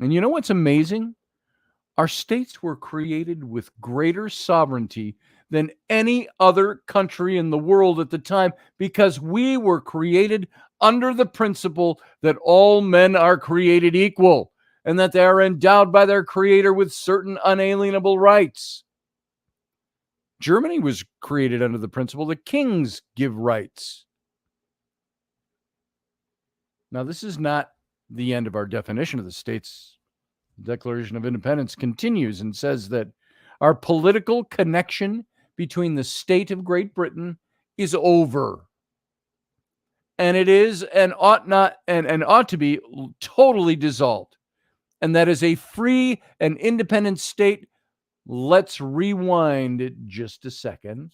And you know what's amazing? Our states were created with greater sovereignty than any other country in the world at the time, because we were created under the principle that all men are created equal and that they are endowed by their creator with certain unalienable rights. Germany was created under the principle that kings give rights. Now, this is not the end of our definition of the states. The Declaration of Independence continues and says that our political connection between the state of Great Britain is over. And it is and ought not and ought to be totally dissolved. And that is a free and independent state. Let's rewind it just a second.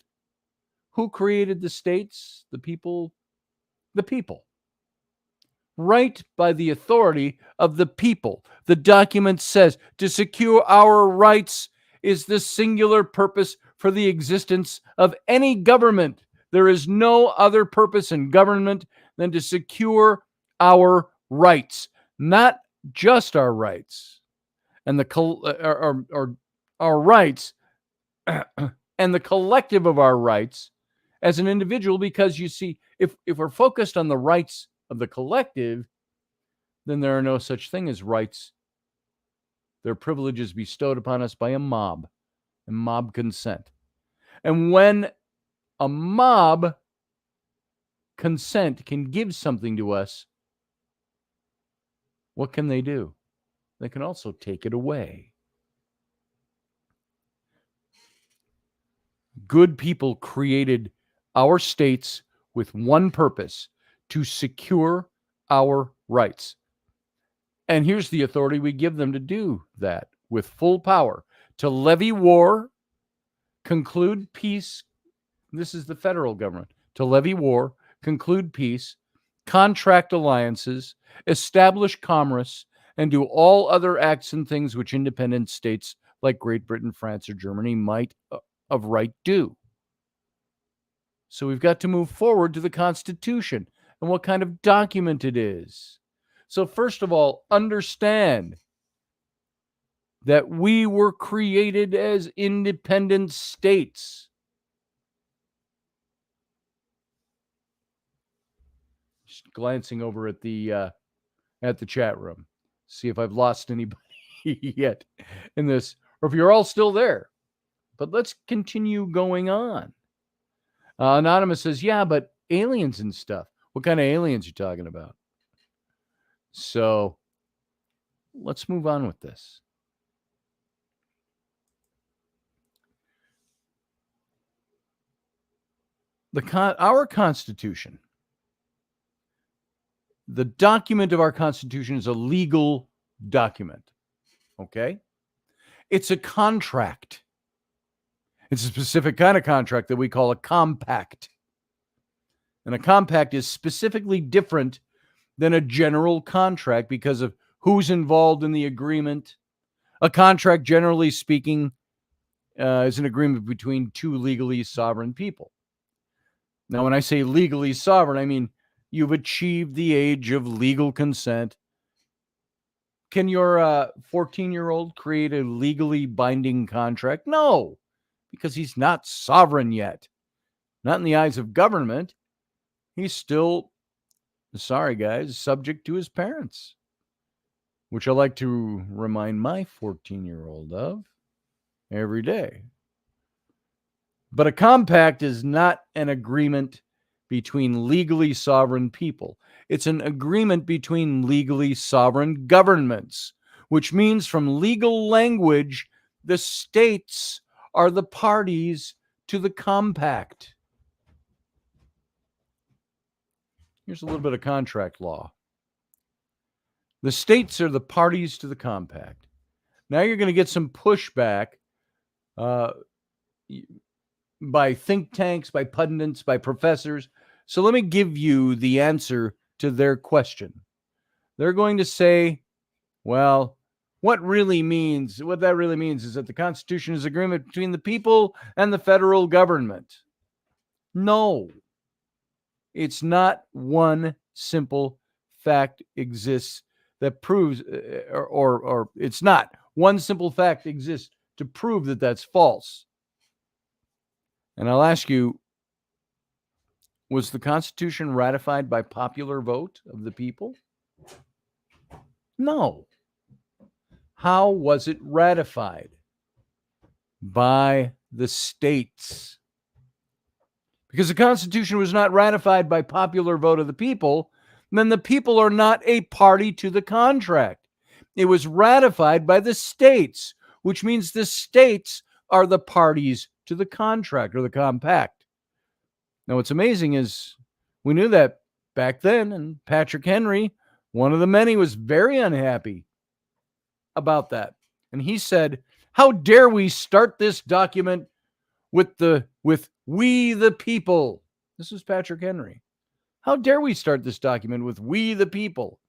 Who created the states? The people. The people. Right by the authority of the people. The document says to secure our rights is the singular purpose for the existence of any government. There is no other purpose in government than to secure our rights, not just our rights, and our rights and the collective of our rights as an individual. Because you see, if we're focused on the rights of the collective, then there are no such thing as rights. They're privileges bestowed upon us by a mob and mob consent. And when a mob consent can give something to us, what can they do? They can also take it away. Good people created our states with one purpose: to secure our rights. And here's the authority we give them to do that with full power: to levy war, conclude peace. This is the federal government. To levy war, conclude peace, contract alliances, establish commerce, and do all other acts and things which independent states like Great Britain, France, or Germany might of right do. So we've got to move forward to the Constitution and what kind of document it is. So first of all, understand that we were created as independent states. Just glancing over at the chat room, see if I've lost anybody yet in this, or if you're all still there. But let's continue going on. Anonymous says, yeah, but aliens and stuff. What kind of aliens are you talking about? So let's move on with this. Our Constitution, the document of our Constitution, is a legal document. Okay? It's a contract. It's a specific kind of contract that we call a compact. And a compact is specifically different than a general contract because of who's involved in the agreement. A contract, generally speaking, is an agreement between two legally sovereign people. Now, when I say legally sovereign, I mean you've achieved the age of legal consent. Can your 14-year-old create a legally binding contract? No, because he's not sovereign yet. Not in the eyes of government. He's still, sorry guys, subject to his parents, which I like to remind my 14-year-old of every day. But a compact is not an agreement between legally sovereign people. It's an agreement between legally sovereign governments, which means from legal language, the states are the parties to the compact. Here's a little bit of contract law. The states are the parties to the compact. Now you're going to get some pushback by think tanks, by pundits, by professors. So let me give you the answer to their question. They're going to say, well, what that really means is that the Constitution is an agreement between the people and the federal government. No, it's not. One simple fact exists that proves, or it's not. One simple fact exists to prove that that's false. And I'll ask you, was the Constitution ratified by popular vote of the people? No. How was it ratified? By the states. Because the Constitution was not ratified by popular vote of the people, then the people are not a party to the contract. It was ratified by the states, which means the states are the parties to the contract or the compact. Now, what's amazing is we knew that back then, and Patrick Henry, one of the many, was very unhappy about that. And he said, how dare we start this document with we the people? This is Patrick Henry. How dare we start this document with we the people?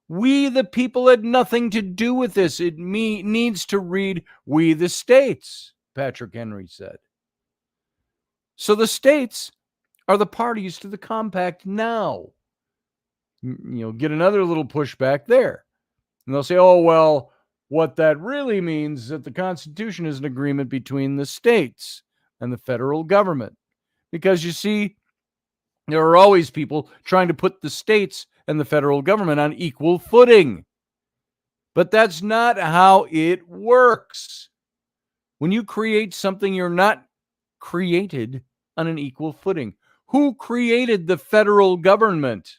We the people had nothing to do with this. It needs to read we the states, Patrick Henry said. So the states are the parties to the compact now. You'll get another little pushback there. And they'll say, oh, well, what that really means is that the Constitution is an agreement between the states and the federal government. Because you see, There are always people trying to put the states and the federal government on equal footing. But that's not how it works. When you create something, you're not created on an equal footing. Who created the federal government?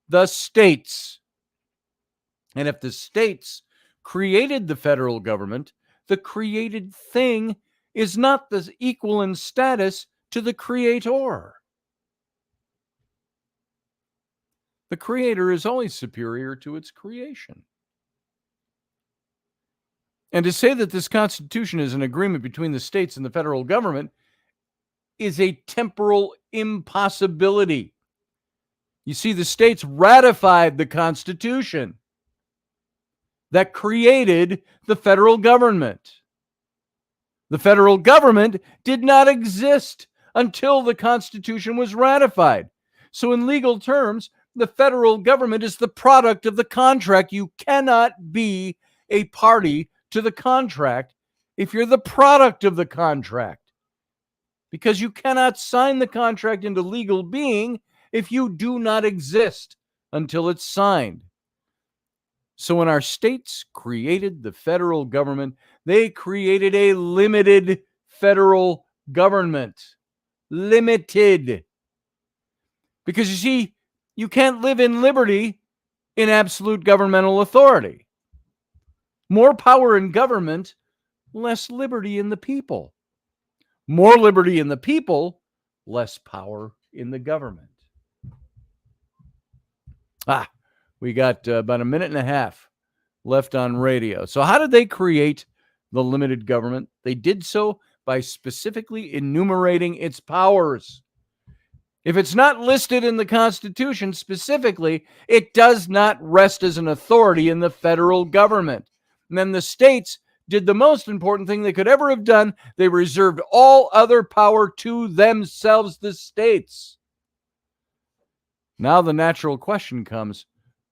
The states. And if the states created the federal government, the created thing is not the equal in status to the creator. The creator is always superior to its creation. And to say that this Constitution is an agreement between the states and the federal government is a temporal impossibility. You see, the states ratified the Constitution that created the federal government. The federal government did not exist until the Constitution was ratified. So in legal terms, the federal government is the product of the contract. You cannot be a party to the contract if you're the product of the contract, because you cannot sign the contract into legal being if you do not exist until it's signed. So when our states created the federal government, they created a limited federal government. Limited. Because you see, you can't live in liberty in absolute governmental authority. More power in government, less liberty in the people. More liberty in the people, less power in the government. We got about a minute and a half left on radio. So how did they create the limited government? They did so by specifically enumerating its powers. If it's not listed in the Constitution specifically, it does not rest as an authority in the federal government. And then the states did the most important thing they could ever have done. They reserved all other power to themselves, the states. Now the natural question comes,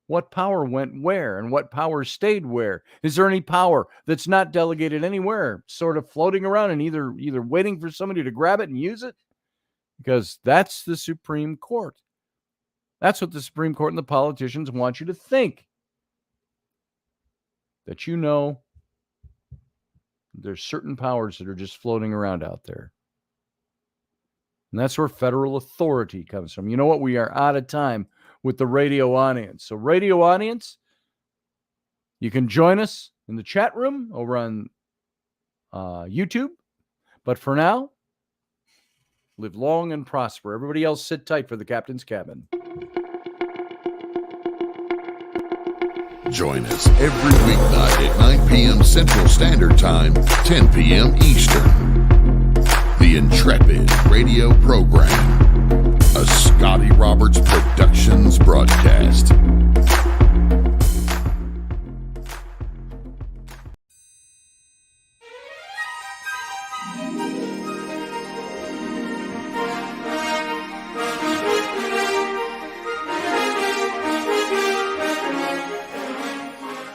what power went where and what power stayed where? Is there any power that's not delegated anywhere, sort of floating around and either waiting for somebody to grab it and use it? Because that's the Supreme Court. That's what the Supreme Court and the politicians want you to think. That you know there's certain powers that are just floating around out there. And that's where federal authority comes from. You know what? We are out of time with the radio audience. So radio audience, you can join us in the chat room over on YouTube. But for now, live long and prosper. Everybody else sit tight for the captain's cabin. Join us every weeknight at 9 p.m. Central Standard Time, 10 p.m. Eastern. The Intrepid radio program, a Scotty Roberts Productions broadcast.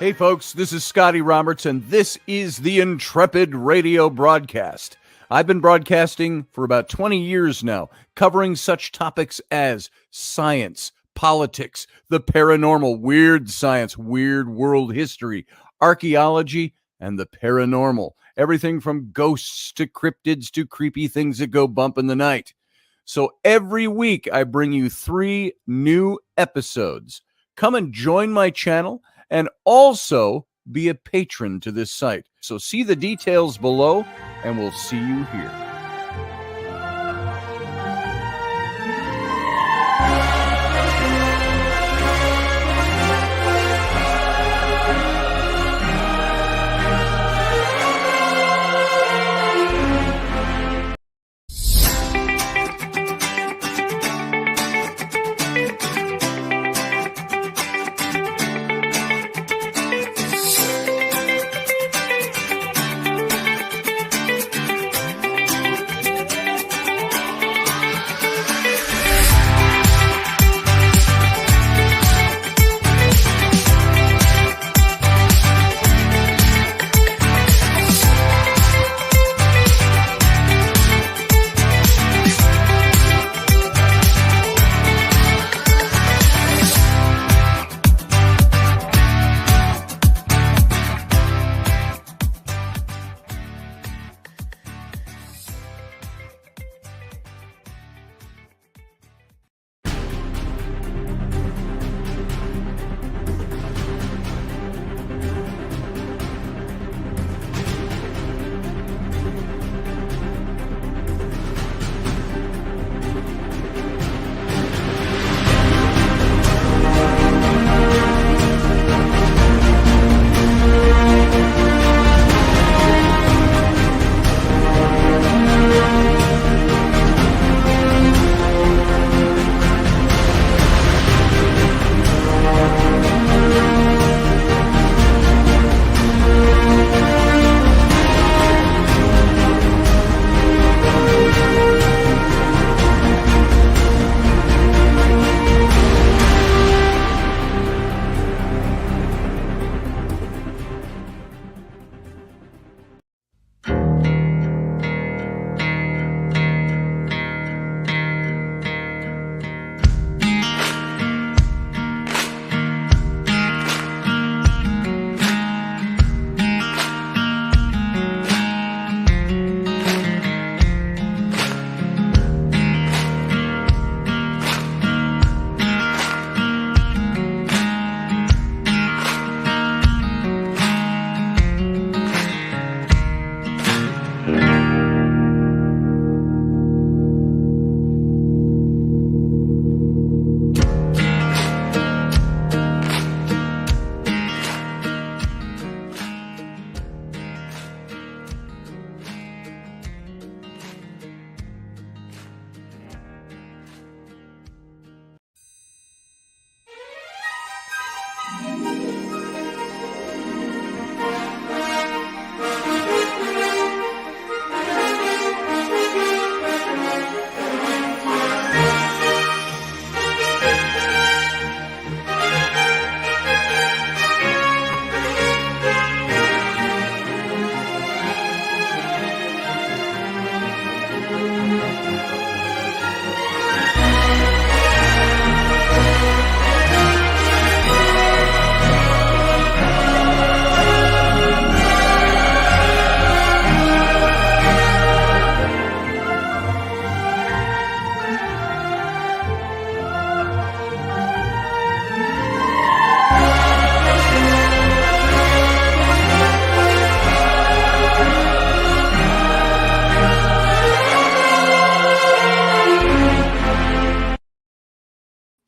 Hey folks, this is Scotty Roberts, and this is the Intrepid radio broadcast. I've been broadcasting for about 20 years now, covering such topics as science, politics, the paranormal, weird science, weird world history, archaeology, and the paranormal. Everything from ghosts to cryptids to creepy things that go bump in the night. So every week I bring you 3 new episodes. Come and join my channel and also be a patron to this site. So see the details below, and we'll see you here.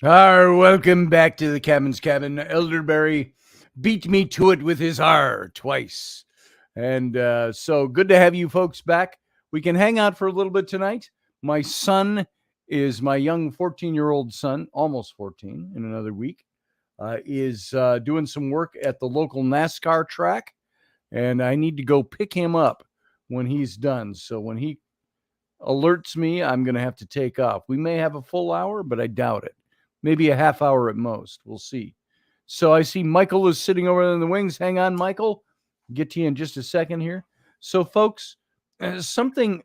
Welcome back to the Cabin's Cabin. Elderberry beat me to it with his twice. And so good to have you folks back. We can hang out for a little bit tonight. My son is my young 14-year-old son, almost 14 in another week, is doing some work at the local NASCAR track. And I need to go pick him up when he's done. So when he alerts me, I'm going to have to take off. We may have a full hour, but I doubt it. Maybe a half hour at most. We'll see. So I see Michael is sitting over in the wings. Hang on, Michael. Get to you in just a second here. So, folks, something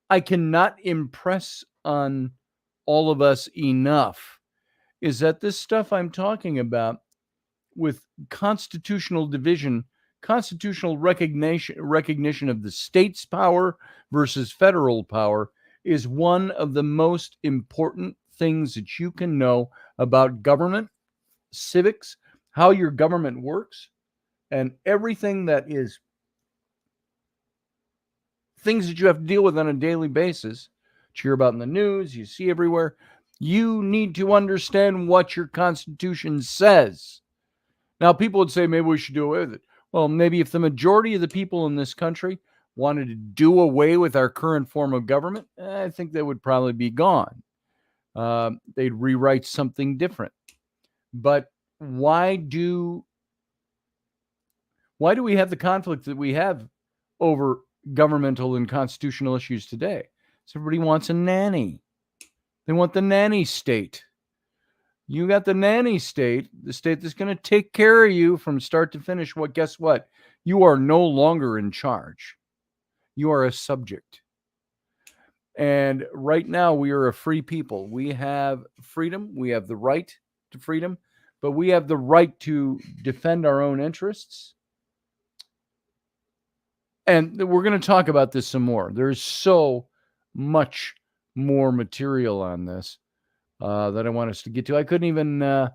I cannot impress on all of us enough is that this stuff I'm talking about with constitutional division, constitutional recognition of the state's power versus federal power is one of the most important things that you can know about government, civics, how your government works, and everything that is things that you have to deal with on a daily basis, that you hear about in the news, you see everywhere. You need to understand what your Constitution says. Now, people would say maybe we should do away with it. Well, maybe if the majority of the people in this country wanted to do away with our current form of government, I think they would probably be gone. They'd rewrite something different. But why do we have the conflict that we have over governmental and constitutional issues today? So everybody wants a nanny. They want the nanny state. You got the nanny state, the state that's going to take care of you from start to finish. Well, guess what? You are no longer in charge. You are a subject. And right now, we are a free people. We have freedom. We have the right to freedom, but we have the right to defend our own interests. And we're going to talk about this some more. There's so much more material on this that I want us to get to. I couldn't even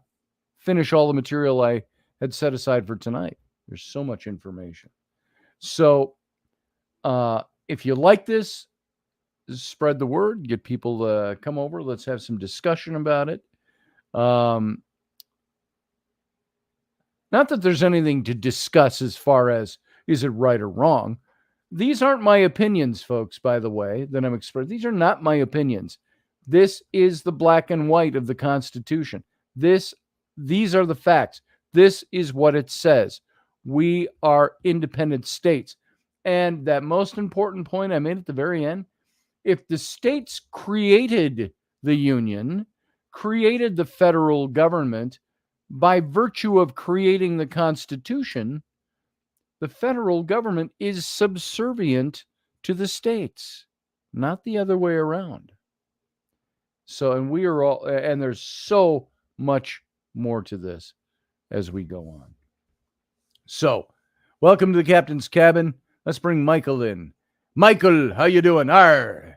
finish all the material I had set aside for tonight. There's so much information. So if you like this, spread the word, get people to come over. Let's have some discussion about it. Not that there's anything to discuss as far as is it right or wrong. These aren't my opinions, folks, by the way, that I'm expressing. These are not my opinions. This is the black and white of the Constitution. These are the facts. This is what it says. We are independent states. And that most important point I made at the very end, if the states created the union, created the federal government, by virtue of creating the Constitution, the federal government is subservient to the states, not the other way around. So, and we are all, and there's so much more to this as we go on. So, welcome to the Captain's Cabin. Let's bring Michael in. Michael, how you doing? Arr.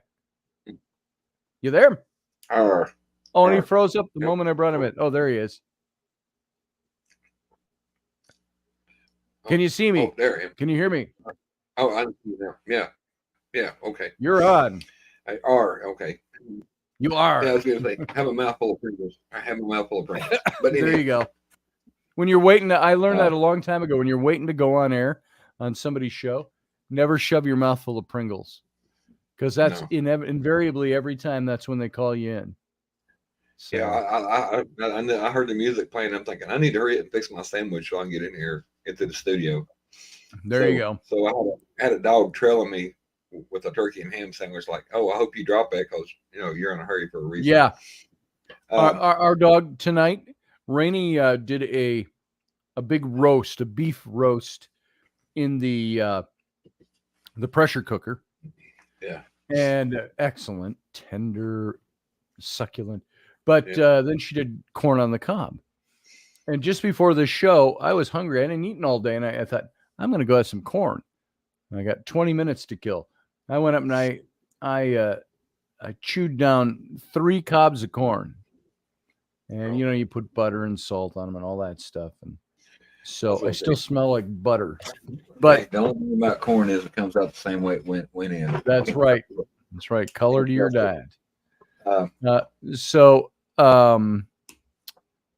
You there? Arr. Oh, and he froze up the moment I brought him in. Oh, there he is. Can you see me? Oh, there I am. Can you hear me? Oh, I see you now. Yeah. Yeah, okay. You're on. Okay. You are. Yeah, I was going to say, I have a mouthful of Pringles. But there you go. When you're waiting, I learned that a long time ago. When you're waiting to go on air on somebody's show, never shove your mouth full of Pringles. Because that's invariably every time that's when they call you in. So. Yeah, I heard the music playing. I'm thinking, I need to hurry up and fix my sandwich so I can get in here, into the studio. There you go. So I had a dog trailing me with a turkey and ham sandwich, like, oh, I hope you drop that because, you're in a hurry for a reason. Yeah. Our dog tonight, Rainey did a big roast, a beef roast in the pressure cooker. Yeah. And excellent, tender, succulent. But then she did corn on the cob. And just before the show, I was hungry. I hadn't eaten all day. And I thought, I'm going to go have some corn. And I got 20 minutes to kill. I went up and I chewed down 3 cobs of corn. And, you put butter and salt on them and all that stuff. And so I still smell like butter. But the only thing about corn is it comes out the same way it went in. That's right. That's right. Color to your diet.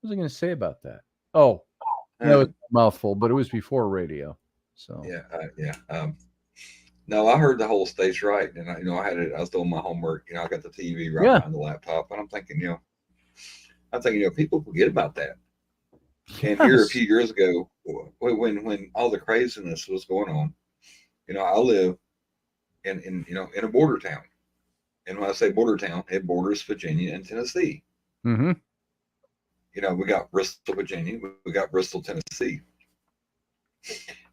was I going to say about that? Oh, that was a mouthful, but it was before radio. So yeah. No, I heard the whole state's right, and I was doing my homework. I got the TV right behind the laptop, and I'm thinking, people forget about that. And here a few years ago, when all the craziness was going on, I live in a border town, and when I say border town, it borders Virginia and Tennessee. Mm-hmm. We got Bristol, Virginia, we got Bristol, Tennessee,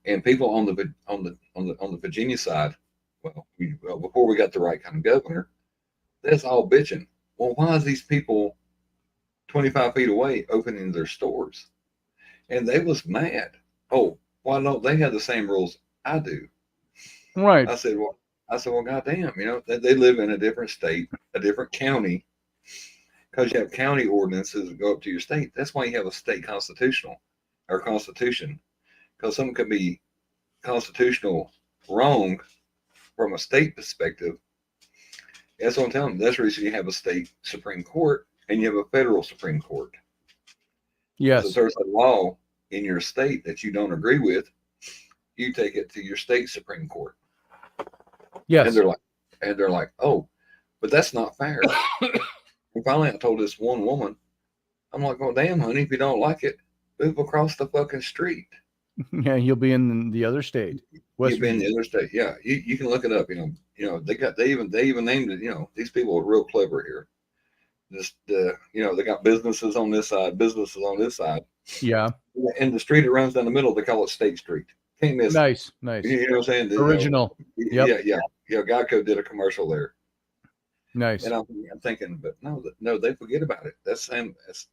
and people on the Virginia side, before we got the right kind of governor, that's all bitching. Well, why is these people 25 feet away opening their stores? And they was mad. Oh, why don't they have the same rules I do? Right. I said, well, goddamn, they live in a different state, a different county, because you have county ordinances that go up to your state. That's why you have a state constitution, because something could be constitutional wrong from a state perspective. That's what I'm telling them. That's the reason you have a state Supreme Court and you have a federal Supreme Court. Yes. So if there's a law in your state that you don't agree with, you take it to your state Supreme Court. Yes. And they're like, oh, but that's not fair. And finally I told this one woman, I'm like, well, damn, honey, if you don't like it, move across the fucking street. Yeah, you'll be in the other state. You'll be in the other state. Yeah, you can look it up. They even named it. These people are real clever here. Just they got businesses on this side, businesses on this side. Yeah. And the street it runs down the middle, they call it State Street. Can't miss. Nice. You know what I'm saying? Original. Yep. Yeah. Geico did a commercial there. Nice. And I'm thinking, but no, they forget about it. That's same. If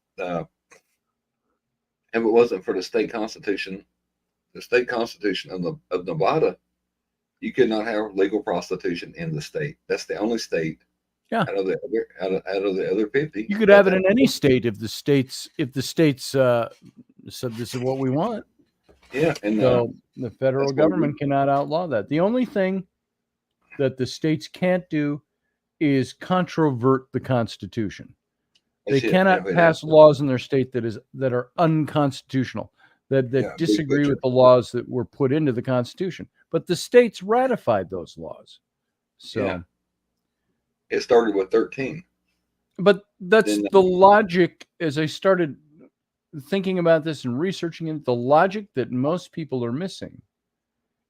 it wasn't for the state constitution of Nevada, you could not have legal prostitution in the state. That's the only state. Yeah. Out of the other 50. You could have it in any state if the states said this is what we want. Yeah. And so the federal government cannot outlaw that. The only thing that the states can't do is controvert the Constitution. They cannot pass laws in their state that are unconstitutional, that disagree with the laws that were put into the Constitution. But the states ratified those laws. So it started with 13. But that's the logic. As I started thinking about this and researching it, the logic that most people are missing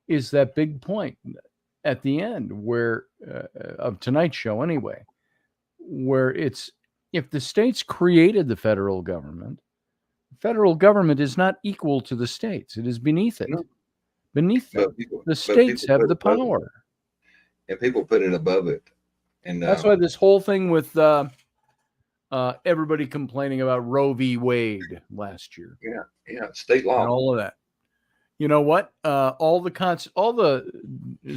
is that big point at the end where of tonight's show anyway, where it's, if the states created the federal government is not equal to the states. It is beneath it. No. Beneath them. The states have the power. And people put it above it. And that's why this whole thing with everybody complaining about Roe v. Wade last year. Yeah, state law. And all of that. You know what? All the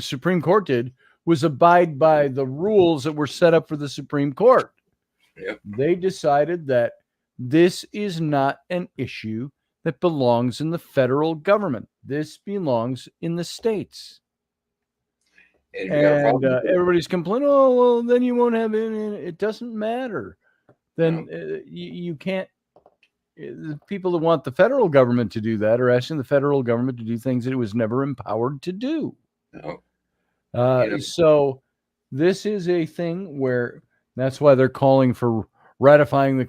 Supreme Court did was abide by the rules that were set up for the Supreme Court. Yeah. They decided that this is not an issue that belongs in the federal government. This belongs in the states. And everybody's complaining, oh, well, then you won't have it. It doesn't matter. Then you can't. The people that want the federal government to do that are asking the federal government to do things that it was never empowered to do. No. So this is a thing where that's why they're calling for amending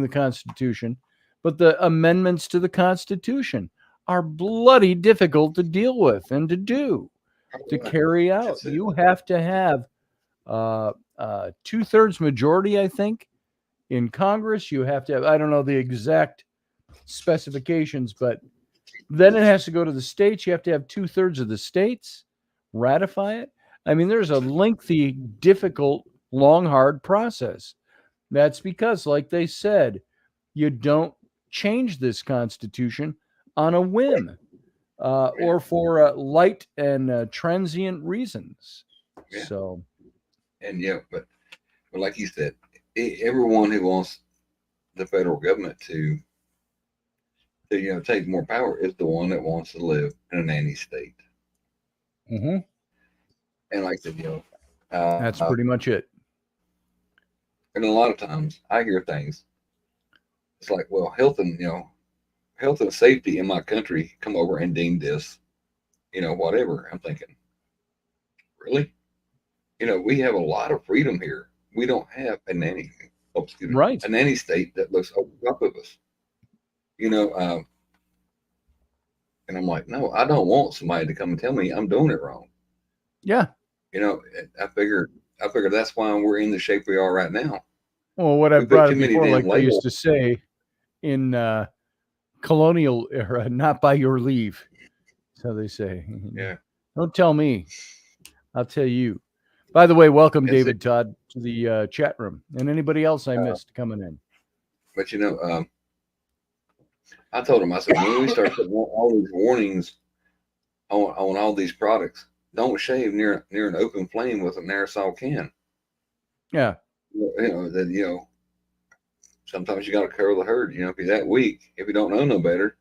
the Constitution. But the amendments to the Constitution are bloody difficult to deal with and to do, to carry out. You have to have 2/3 majority, I think, in Congress. You have to have, I don't know the exact specifications, but then it has to go to the states. You have to have 2/3 of the states ratify it. I mean, there's a lengthy, difficult, long, hard process. That's because, like they said, you don't change this Constitution on a whim or for light and transient reasons. Yeah. So, and but like you said, everyone who wants the federal government to take more power is the one that wants to live in a nanny state. Mm-hmm. And like I said, that's pretty much it. And a lot of times I hear things it's like, well, health and safety in my country come over and deem this, whatever. I'm thinking, really? We have a lot of freedom here. We don't have a nanny, Right. a nanny state that looks over top of us. And I'm like, no, I don't want somebody to come and tell me I'm doing it wrong. Yeah. I figure that's why we're in the shape we are right now. Well, what I brought up before, like they used to say in colonial era, not by your leave. That's how they say. Yeah. Don't tell me. I'll tell you. By the way, welcome, David Todd, to the chat room. And anybody else I missed coming in. But, I told him, I said, when we start putting all these warnings on all these products, don't shave near an open flame with an aerosol can. Yeah. Sometimes you got to cover the herd. If you're that weak, if you don't know no better.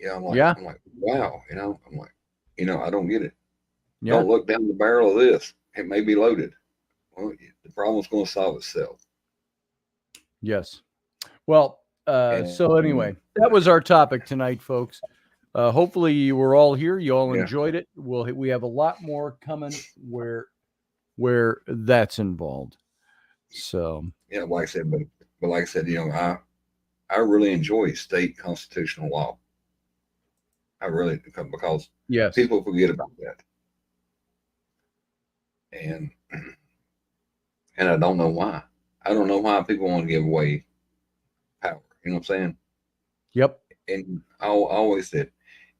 I'm like, wow. I'm like, I don't get it. Yeah. Don't look down the barrel of this. It may be loaded. Well, the problem's going to solve itself. Yes. Well, so anyway, that was our topic tonight, folks. Hopefully you were all here. You all enjoyed it. We have a lot more coming where that's involved. So like I said, but like I said, I really enjoy state constitutional law. I really, because people forget about that, and I don't know why. I don't know why people want to give away power. You know what I'm saying? Yep. And I always said,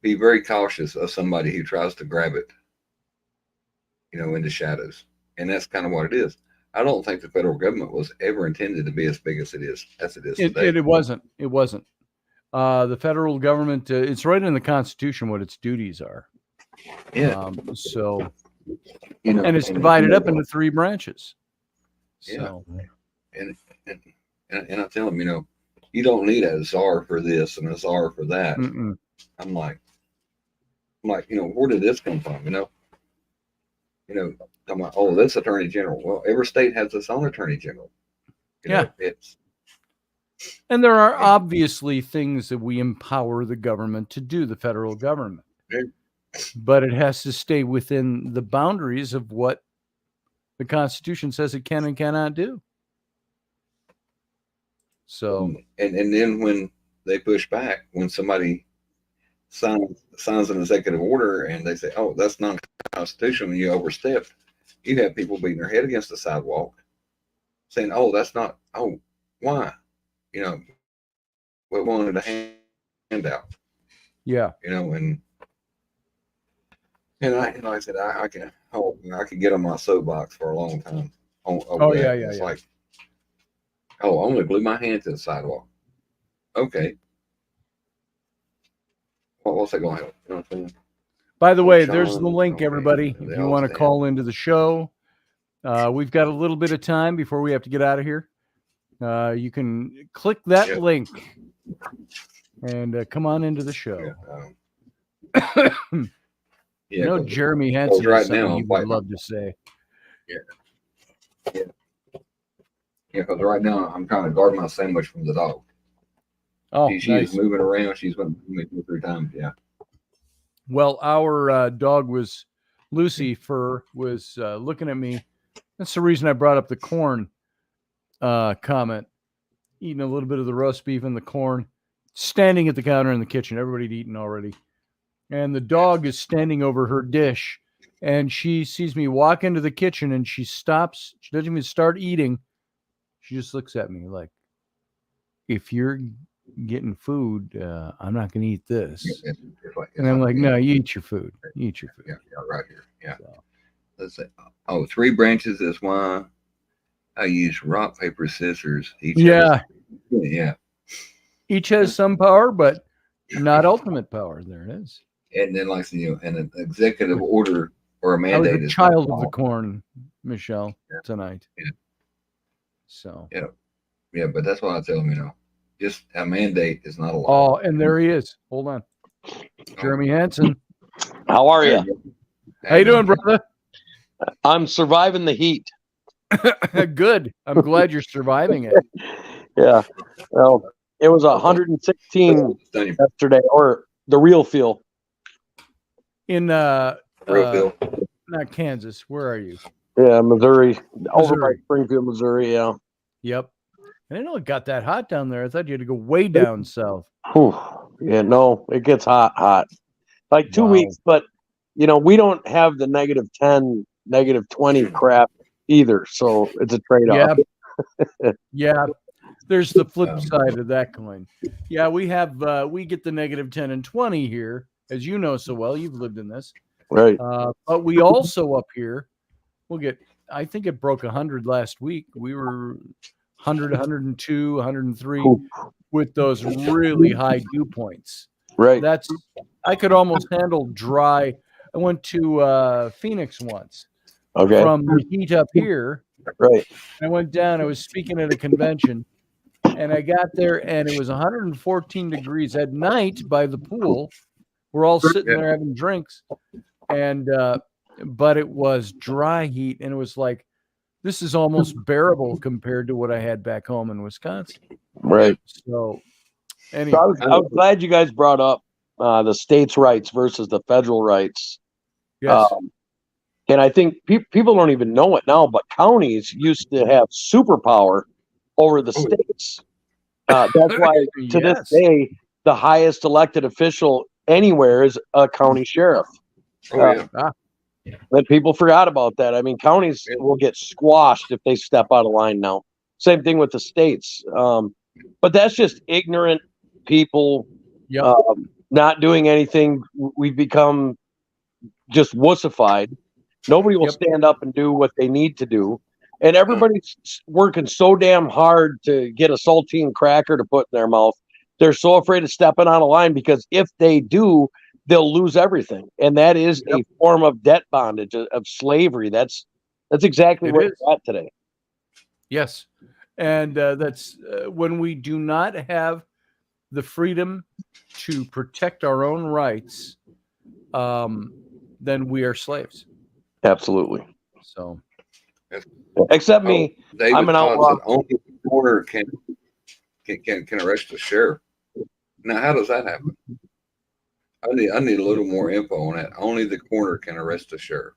be very cautious of somebody who tries to grab it, in the shadows. And that's kind of what it is. I don't think the federal government was ever intended to be as big as it is today. It wasn't. It wasn't. The federal government, it's right in the Constitution what its duties are. Yeah. And it's divided up into 3 branches. So. Yeah. And I tell them, you don't need a czar for this and a czar for that. Mm-mm. I'm like, where did this come from? I'm like, oh, this attorney general. Well, every state has its own attorney general. And there are obviously things that we empower the government to do, the federal government. Yeah. But it has to stay within the boundaries of what the Constitution says it can and cannot do. So, and then when they push back, when somebody signs an executive order and they say, oh, that's not constitutional and you overstepped, you have people beating their head against the sidewalk saying, oh, that's not, oh, why? We wanted a handout. Yeah. And I said, I could get on my soapbox for a long time. It's like, oh, I'm going to glue my hand to the sidewalk. Okay. What's that going to help? You know what I'm saying? By the way, there's the link, everybody. If you want to call into the show, we've got a little bit of time before we have to get out of here. You can click that link and come on into the show. Jeremy Hansen right now, he would love to say. Yeah, because right now I'm trying to guard my sandwich from the dog. Oh, she is moving around. She's going to move 2 or 3 times. Yeah. Well, our dog was Lucy Fur was looking at me. That's the reason I brought up the corn comment. Eating a little bit of the roast beef and the corn, standing at the counter in the kitchen. Everybody'd eaten already. And the dog is standing over her dish, and she sees me walk into the kitchen, and she stops. She doesn't even start eating. She just looks at me like, if you're getting food, I'm not going to eat this. And I'm like, no, you eat your food. You eat your food. Yeah, right here. Yeah. So. Let's say, 3 branches is why I use rock, paper, scissors. Each has some power, but not ultimate power. There it is. And then, like an executive order or a mandate. I was a child of the corn, Michelle, tonight. Yeah. So. Yeah, but that's what I tell them. Just a mandate is not a law. Oh, and there he is. Hold on, Jeremy Hansen. How are you? How you doing, brother? I'm surviving the heat. Good. I'm glad you're surviving it. Yeah. Well, it was 116 yesterday, or the real feel. In Real feel. not Kansas. Where are you? Yeah, Missouri. Over by Missouri. Springfield, Missouri, yeah. Yep. I didn't know it got that hot down there. I thought you had to go way down south. Whew. Yeah, no, it gets hot. Like 2 Wow. weeks, but we don't have the -10, -20 crap either. So it's a trade-off. Yeah. There's the flip side of that coin. Yeah, we have we get the -10 and 20 here, as you know so well. You've lived in this. Right. But we also up here, we'll get, I think it broke 100 last week. We were 100, 102, 103 with those really high dew points. Right. I could almost handle dry. I went to Phoenix once. Okay. From the heat up here. Right. I went down. I was speaking at a convention, and I got there, and it was 114 degrees at night by the pool. We're all sitting there having drinks, and but it was dry heat, and it was like, this is almost bearable compared to what I had back home in Wisconsin. Right. So, anyway, I was glad you guys brought up the states' rights versus the federal rights. yes. And I think people don't even know it now, but counties used to have superpower over the states. That's why to this day, the highest elected official anywhere is a county sheriff. But people forgot about that. I mean, counties will get squashed if they step out of line now. Same thing with the states. But that's just ignorant people not doing anything. We've become just wussified. Nobody will stand up and do what they need to do. And everybody's working so damn hard to get a saltine cracker to put in their mouth. They're so afraid of stepping on a line because if they do, they'll lose everything. And that is a form of debt bondage, of slavery. That's exactly what it's at today. Yes. And that's when we do not have the freedom to protect our own rights, then we are slaves. Absolutely. So, except me, David I'm an outlaw. only the coroner can arrest the sheriff. Now, how does that happen? I need a little more info on that. Only the coroner can arrest the sheriff.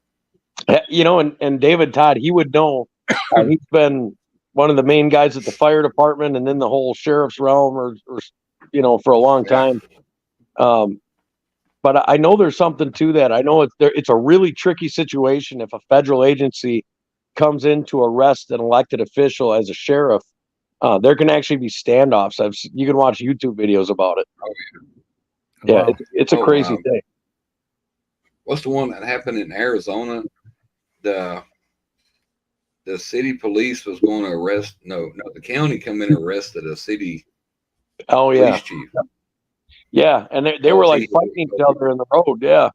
And David Todd, he would know. He's been one of the main guys at the fire department and then the whole sheriff's realm, or for a long time. But I know there's something to that. I know it's a really tricky situation if a federal agency comes in to arrest an elected official as a sheriff. There can actually be standoffs. You can watch YouTube videos about it. Oh, yeah. Wow. It's a crazy thing. What's the one that happened in Arizona? The city police was going to arrest. No, the county come in and arrested a city. Oh yeah. Police chief. Yeah, and they were like fighting each other in the road. Yeah.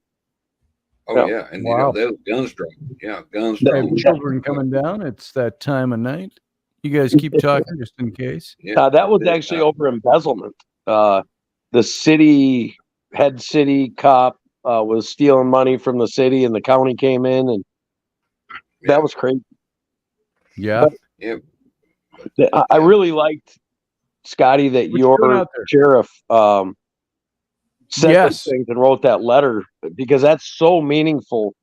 Oh yeah, and there was guns drawn. Yeah, guns drawn. Children coming down. It's that time of night. You guys keep talking just in case. Yeah, that was actually over embezzlement. The head city cop was stealing money from the city, and the county came in, and that was crazy. Yeah. But I really liked, Scotty, that your sheriff said those things and wrote that letter, because that's so meaningful.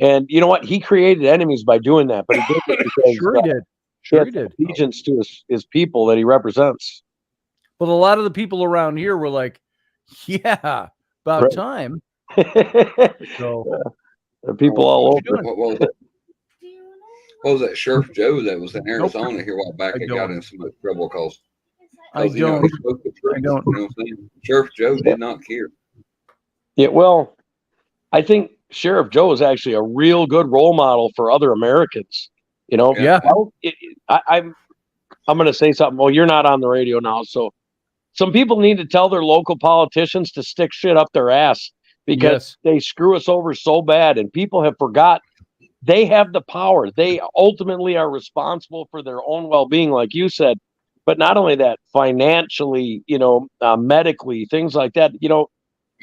And you know what? He created enemies by doing that, but he did it because he did allegiance to his people that he represents. But a lot of the people around here were like, "Yeah, about time." So people all over. What was that? Sheriff Joe that was in Arizona here a while back and got in some trouble because I don't. He spoke the truth. I don't. You know what I'm saying? Sheriff Joe did not care. Yeah, well, I think Sheriff Joe is actually a real good role model for other Americans. Yeah. I'm going to say something. Well, you're not on the radio now, so some people need to tell their local politicians to stick shit up their ass because they screw us over so bad, and people have forgot they have the power. They ultimately are responsible for their own well-being, like you said. But not only that, financially, medically, things like that.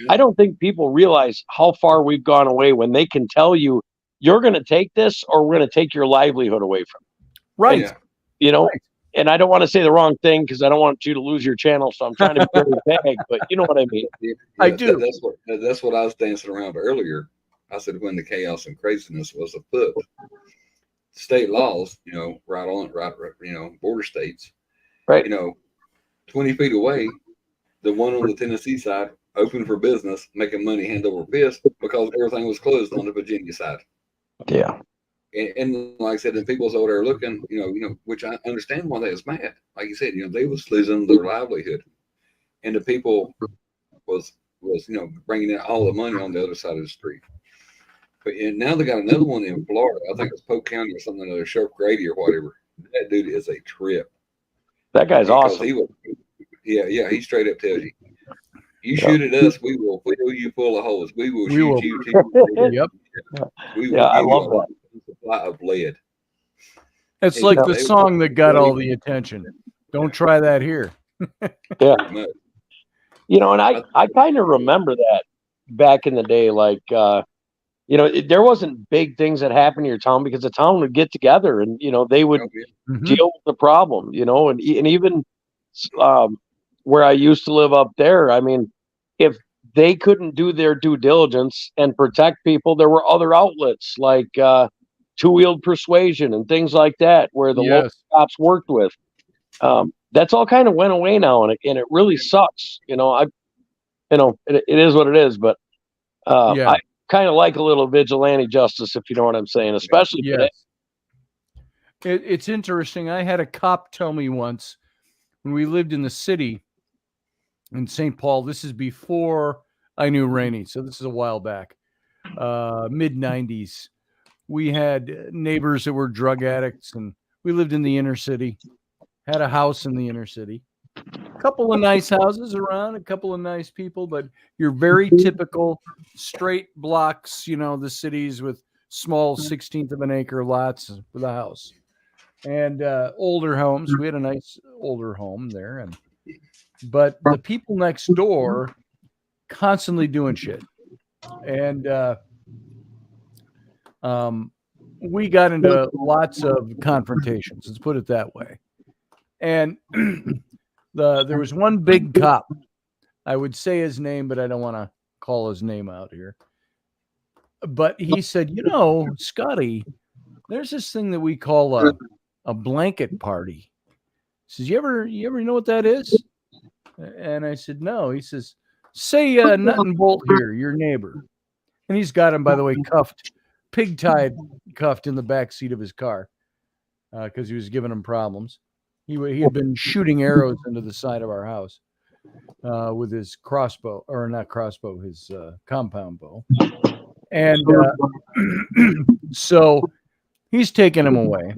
I don't think people realize how far we've gone away when they can tell you, you're going to take this or we're going to take your livelihood away from you. Right. Right. and I don't want to say the wrong thing because I don't want you to lose your channel. So I'm trying to be very vague, but you know what I mean. Yeah, I do. That's what I was dancing around earlier. I said when the chaos and craziness was afoot, state laws, right, border states, Right. 20 feet away, the one on the Tennessee side open for business, making money hand over fist because everything was closed on the Virginia side. Yeah. And like I said, the people's over there looking, which I understand why they was mad. Like you said, they was losing their livelihood, and the people was bringing in all the money on the other side of the street. But now they got another one in Florida. I think it's Polk County or something, or Sheriff Grady or whatever. That dude is a trip. That guy's awesome. He straight up tells you, you shoot at us, we will fill you full of holes. We will shoot you too. Yep. We will I give love you that. a supply of lead. It's like the song that got all the attention. Don't try that here. Yeah. And I kind of remember that back in the day, like, there wasn't big things that happened in your town because the town would get together and, they would deal with the problem, and even where I used to live up there, I mean, if they couldn't do their due diligence and protect people, there were other outlets like two-wheeled persuasion and things like that where the local cops worked with. That's all kind of went away now, and it really sucks. It is what it is, but I kind of like a little vigilante justice, if you know what I'm saying, especially today. It's interesting. I had a cop tell me once when we lived in the city in St. Paul. This is before I knew Rainey, so this is a while back, mid-90s. We had neighbors that were drug addicts, and we lived in the inner city, had a house in the inner city. A couple of nice houses around, a couple of nice people, but your very typical straight blocks, the cities with small 1/16 of an acre lots for the house. And older homes. We had a nice older home there. But the people next door constantly doing shit. And we got into lots of confrontations. Let's put it that way. And there was one big cop. I would say his name, but I don't want to call his name out here. But he said, Scotty, there's this thing that we call a blanket party. He says, you ever know what that is? And I said, no. He says, say Nut and Bolt here, your neighbor. And he's got him, by the way, pig-tied cuffed in the back seat of his car because he was giving him problems. He had been shooting arrows into the side of our house with his crossbow, or not crossbow, his compound bow. And so he's taking him away.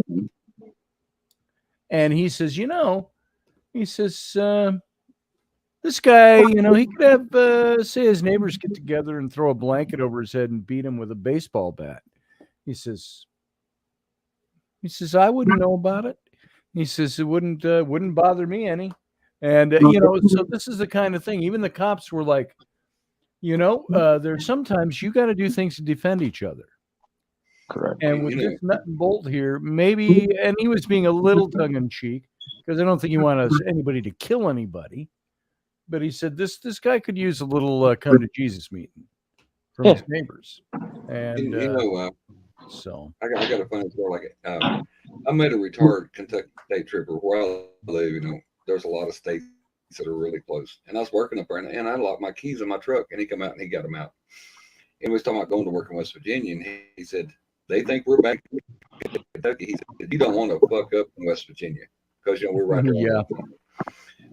And he says, this guy, he could have, say his neighbors get together and throw a blanket over his head and beat him with a baseball bat. He says, I wouldn't know about it. He says, it wouldn't bother me any. And, so this is the kind of thing. Even the cops were like, there's sometimes you got to do things to defend each other. Correct. And with this Nut and Bolt here, maybe, and he was being a little tongue in cheek because I don't think he wanted anybody to kill anybody. But he said this guy could use a little come to Jesus meeting from his neighbors. And so I got a funny story. I met a retired Kentucky state trooper where I live. There's a lot of states that are really close. And I was working up there, and I locked my keys in my truck, and he come out and he got them out. And we was talking about going to work in West Virginia, and he said, they think we're back in Kentucky. He said, you don't want to fuck up in West Virginia because we're right there. Yeah.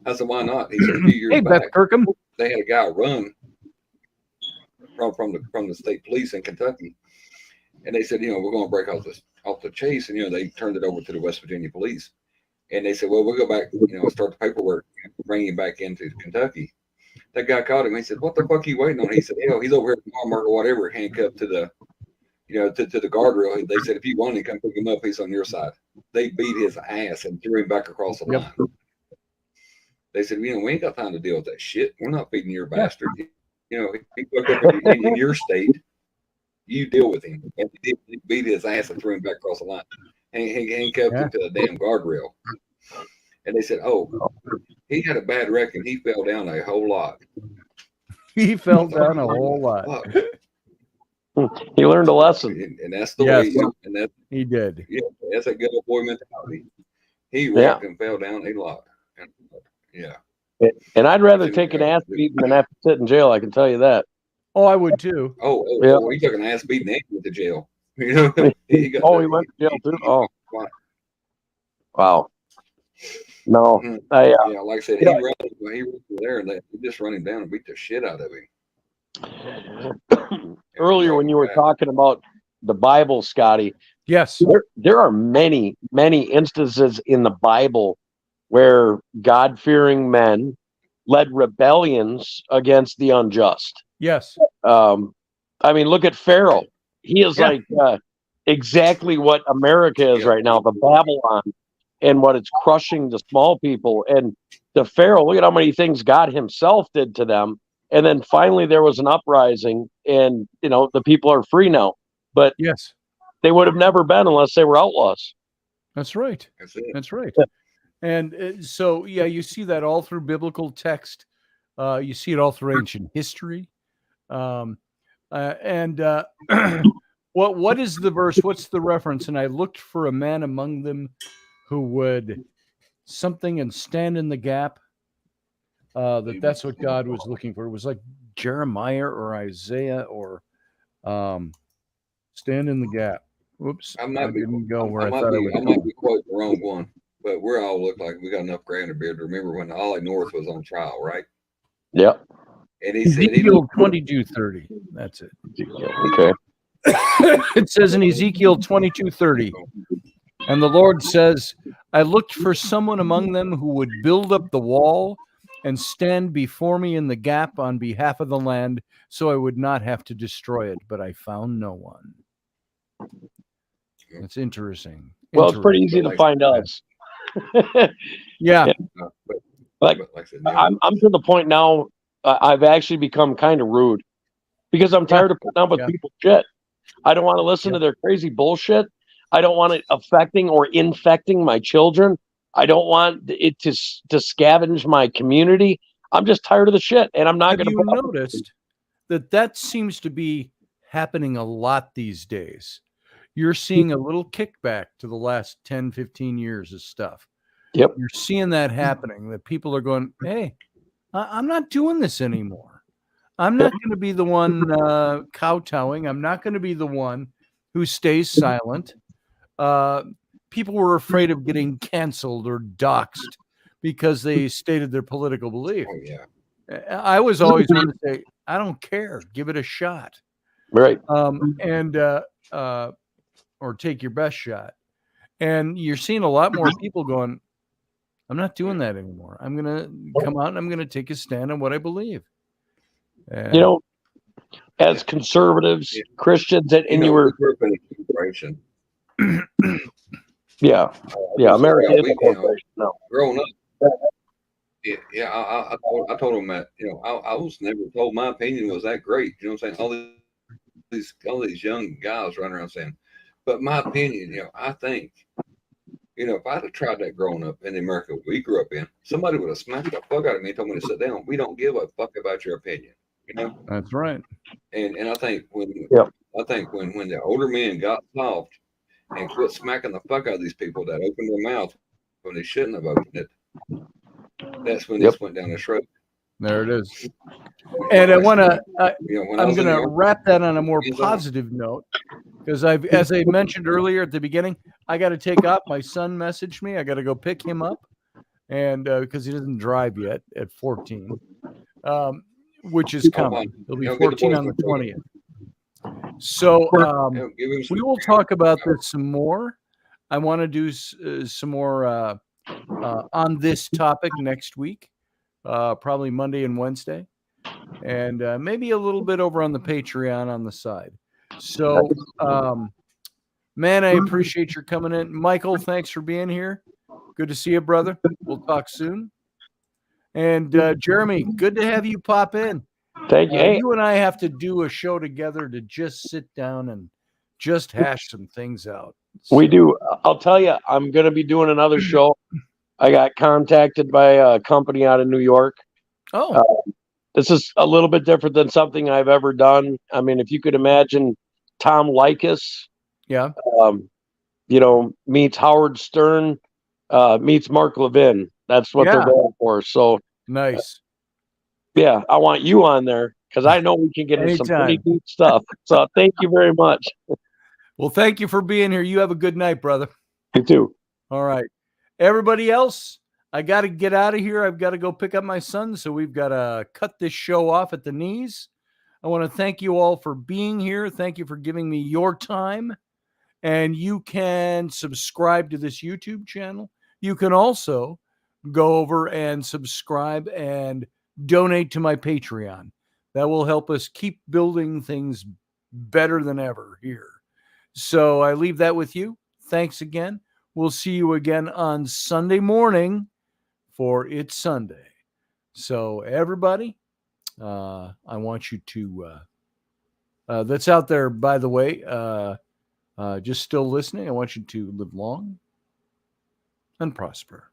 I said, why not? He said, a few years back, Kirkham. They had a guy run from the state police in Kentucky, and they said, we're going to break off the chase, and they turned it over to the West Virginia police, and they said, well, we'll go back, start the paperwork, bring him back into Kentucky. That guy caught him. He said, what the fuck are you waiting on? He said, he's over here at Walmart or whatever, handcuffed to the to the guardrail. They said, if you want to come pick him up, he's on your side. They beat his ass and threw him back across the line. They said, we ain't got time to deal with that shit. We're not feeding your bastard. He fucked up in your state. You deal with him. And they beat his ass and threw him back across the line. Handcuffed him to the damn guardrail. And they said, "Oh, he had a bad wreck and he fell down a whole lot." He fell down a whole lot. He learned a lesson. And that's the way. And that he did. Yeah, that's a good old boy mentality. He wrecked and fell down a lot. Yeah. And I'd rather take an ass beating than have to sit in jail. I can tell you that. Oh, I would too. He took an ass beating and went to jail. You know, he went to jail too. Oh, wow. No, yeah, like I said, he ran there and they just run him down and beat the shit out of him. Earlier, when you were talking about the Bible, Scotty, yes, there are many, many instances in the Bible where God-fearing men led rebellions against the unjust. Yes. I mean, look at Pharaoh. He is like exactly what America is right now, the Babylon, and what it's crushing the small people. And the Pharaoh, look at how many things God himself did to them. And then finally there was an uprising, and, you know, the people are free now. But yes, they would have never been unless they were outlaws. That's right. That's right. And so, yeah, you see that all through biblical text. You see it all through ancient history. What is the verse? What's the reference? And I looked for a man among them who would something and stand in the gap. That's what God was looking for. It was like Jeremiah or Isaiah or stand in the gap. Whoops, I didn't go where I thought I would. I might be quoting the wrong one, but we all look like we got enough gray in the beard to remember when Ollie North was on trial, right? Yep. And he said Ezekiel 22:30. That's it. Okay. It says in Ezekiel 22:30, and the Lord says, I looked for someone among them who would build up the wall and stand before me in the gap on behalf of the land, so I would not have to destroy it, but I found no one. That's interesting. Well, it's pretty easy to find us. Yeah. Like I'm to the point now, I've actually become kind of rude because I'm tired of putting up with people's shit. I don't want to listen to their crazy bullshit. I don't want it affecting or infecting my children. I don't want it to scavenge my community. I'm just tired of the shit, and I'm not going to. Have you noticed that seems to be happening a lot these days? You're seeing a little kickback to the last 10, 15 years of stuff. Yep. You're seeing that happening, that people are going, hey, I'm not doing this anymore. I'm not going to be the one kowtowing. I'm not going to be the one who stays silent. People were afraid of getting canceled or doxxed because they stated their political belief. Oh, yeah. I was always going to say, I don't care. Give it a shot. Right. Or take your best shot. And you're seeing a lot more people going, I'm not doing that anymore. I'm going to come out and I'm going to take a stand on what I believe. And, you know, as conservatives, Christians, and you were yeah, America is a corporation now. Growing up, I told him that, you know, I was never told my opinion was that great. You know what I'm saying? All these young guys running around saying, but my opinion, you know, I think, you know, if I'd have tried that growing up in the America we grew up in, somebody would have smacked the fuck out of me and told me to sit down. We don't give a fuck about your opinion. You know? That's right. And I think when the older men got soft and quit smacking the fuck out of these people that opened their mouth when they shouldn't have opened it, that's when this went down this road. There it is. And I want to, I'm going to wrap that on a more positive note, because as I mentioned earlier at the beginning, I got to take off. My son messaged me. I got to go pick him up, and because he doesn't drive yet at 14, which is coming. He'll be 14 on the 20th. So we will talk about this some more. I want to do some more on this topic next week. Probably Monday and Wednesday, and maybe a little bit over on the Patreon on the side. So, man, I appreciate your coming in. Michael, thanks for being here. Good to see you, brother. We'll talk soon. And Jeremy, good to have you pop in. Thank you. You and I have to do a show together to just sit down and just hash some things out. We do. I'll tell you, I'm going to be doing another show. I got contacted by a company out of New York. Oh, This is a little bit different than something I've ever done. I mean, if you could imagine Tom Likas, yeah. Meets Howard Stern, meets Mark Levin. That's what they're Yeah. going for. So, Nice. yeah, I want you on there because I know we can get into some pretty Anytime. deep stuff. So, thank you very much. Well, thank you for being here. You have a good night, brother. You too. All right. Everybody else, I got to get out of here. I've got to go pick up my son. So we've got to cut this show off at the knees. I want to thank you all for being here. Thank you for giving me your time. And you can subscribe to this YouTube channel. You can also go over and subscribe and donate to my Patreon. That will help us keep building things better than ever here. So I leave that with you. Thanks again. We'll see you again on Sunday morning for It's Sunday. So everybody, I want you to, that's out there, by the way, just still listening. I want you to live long and prosper.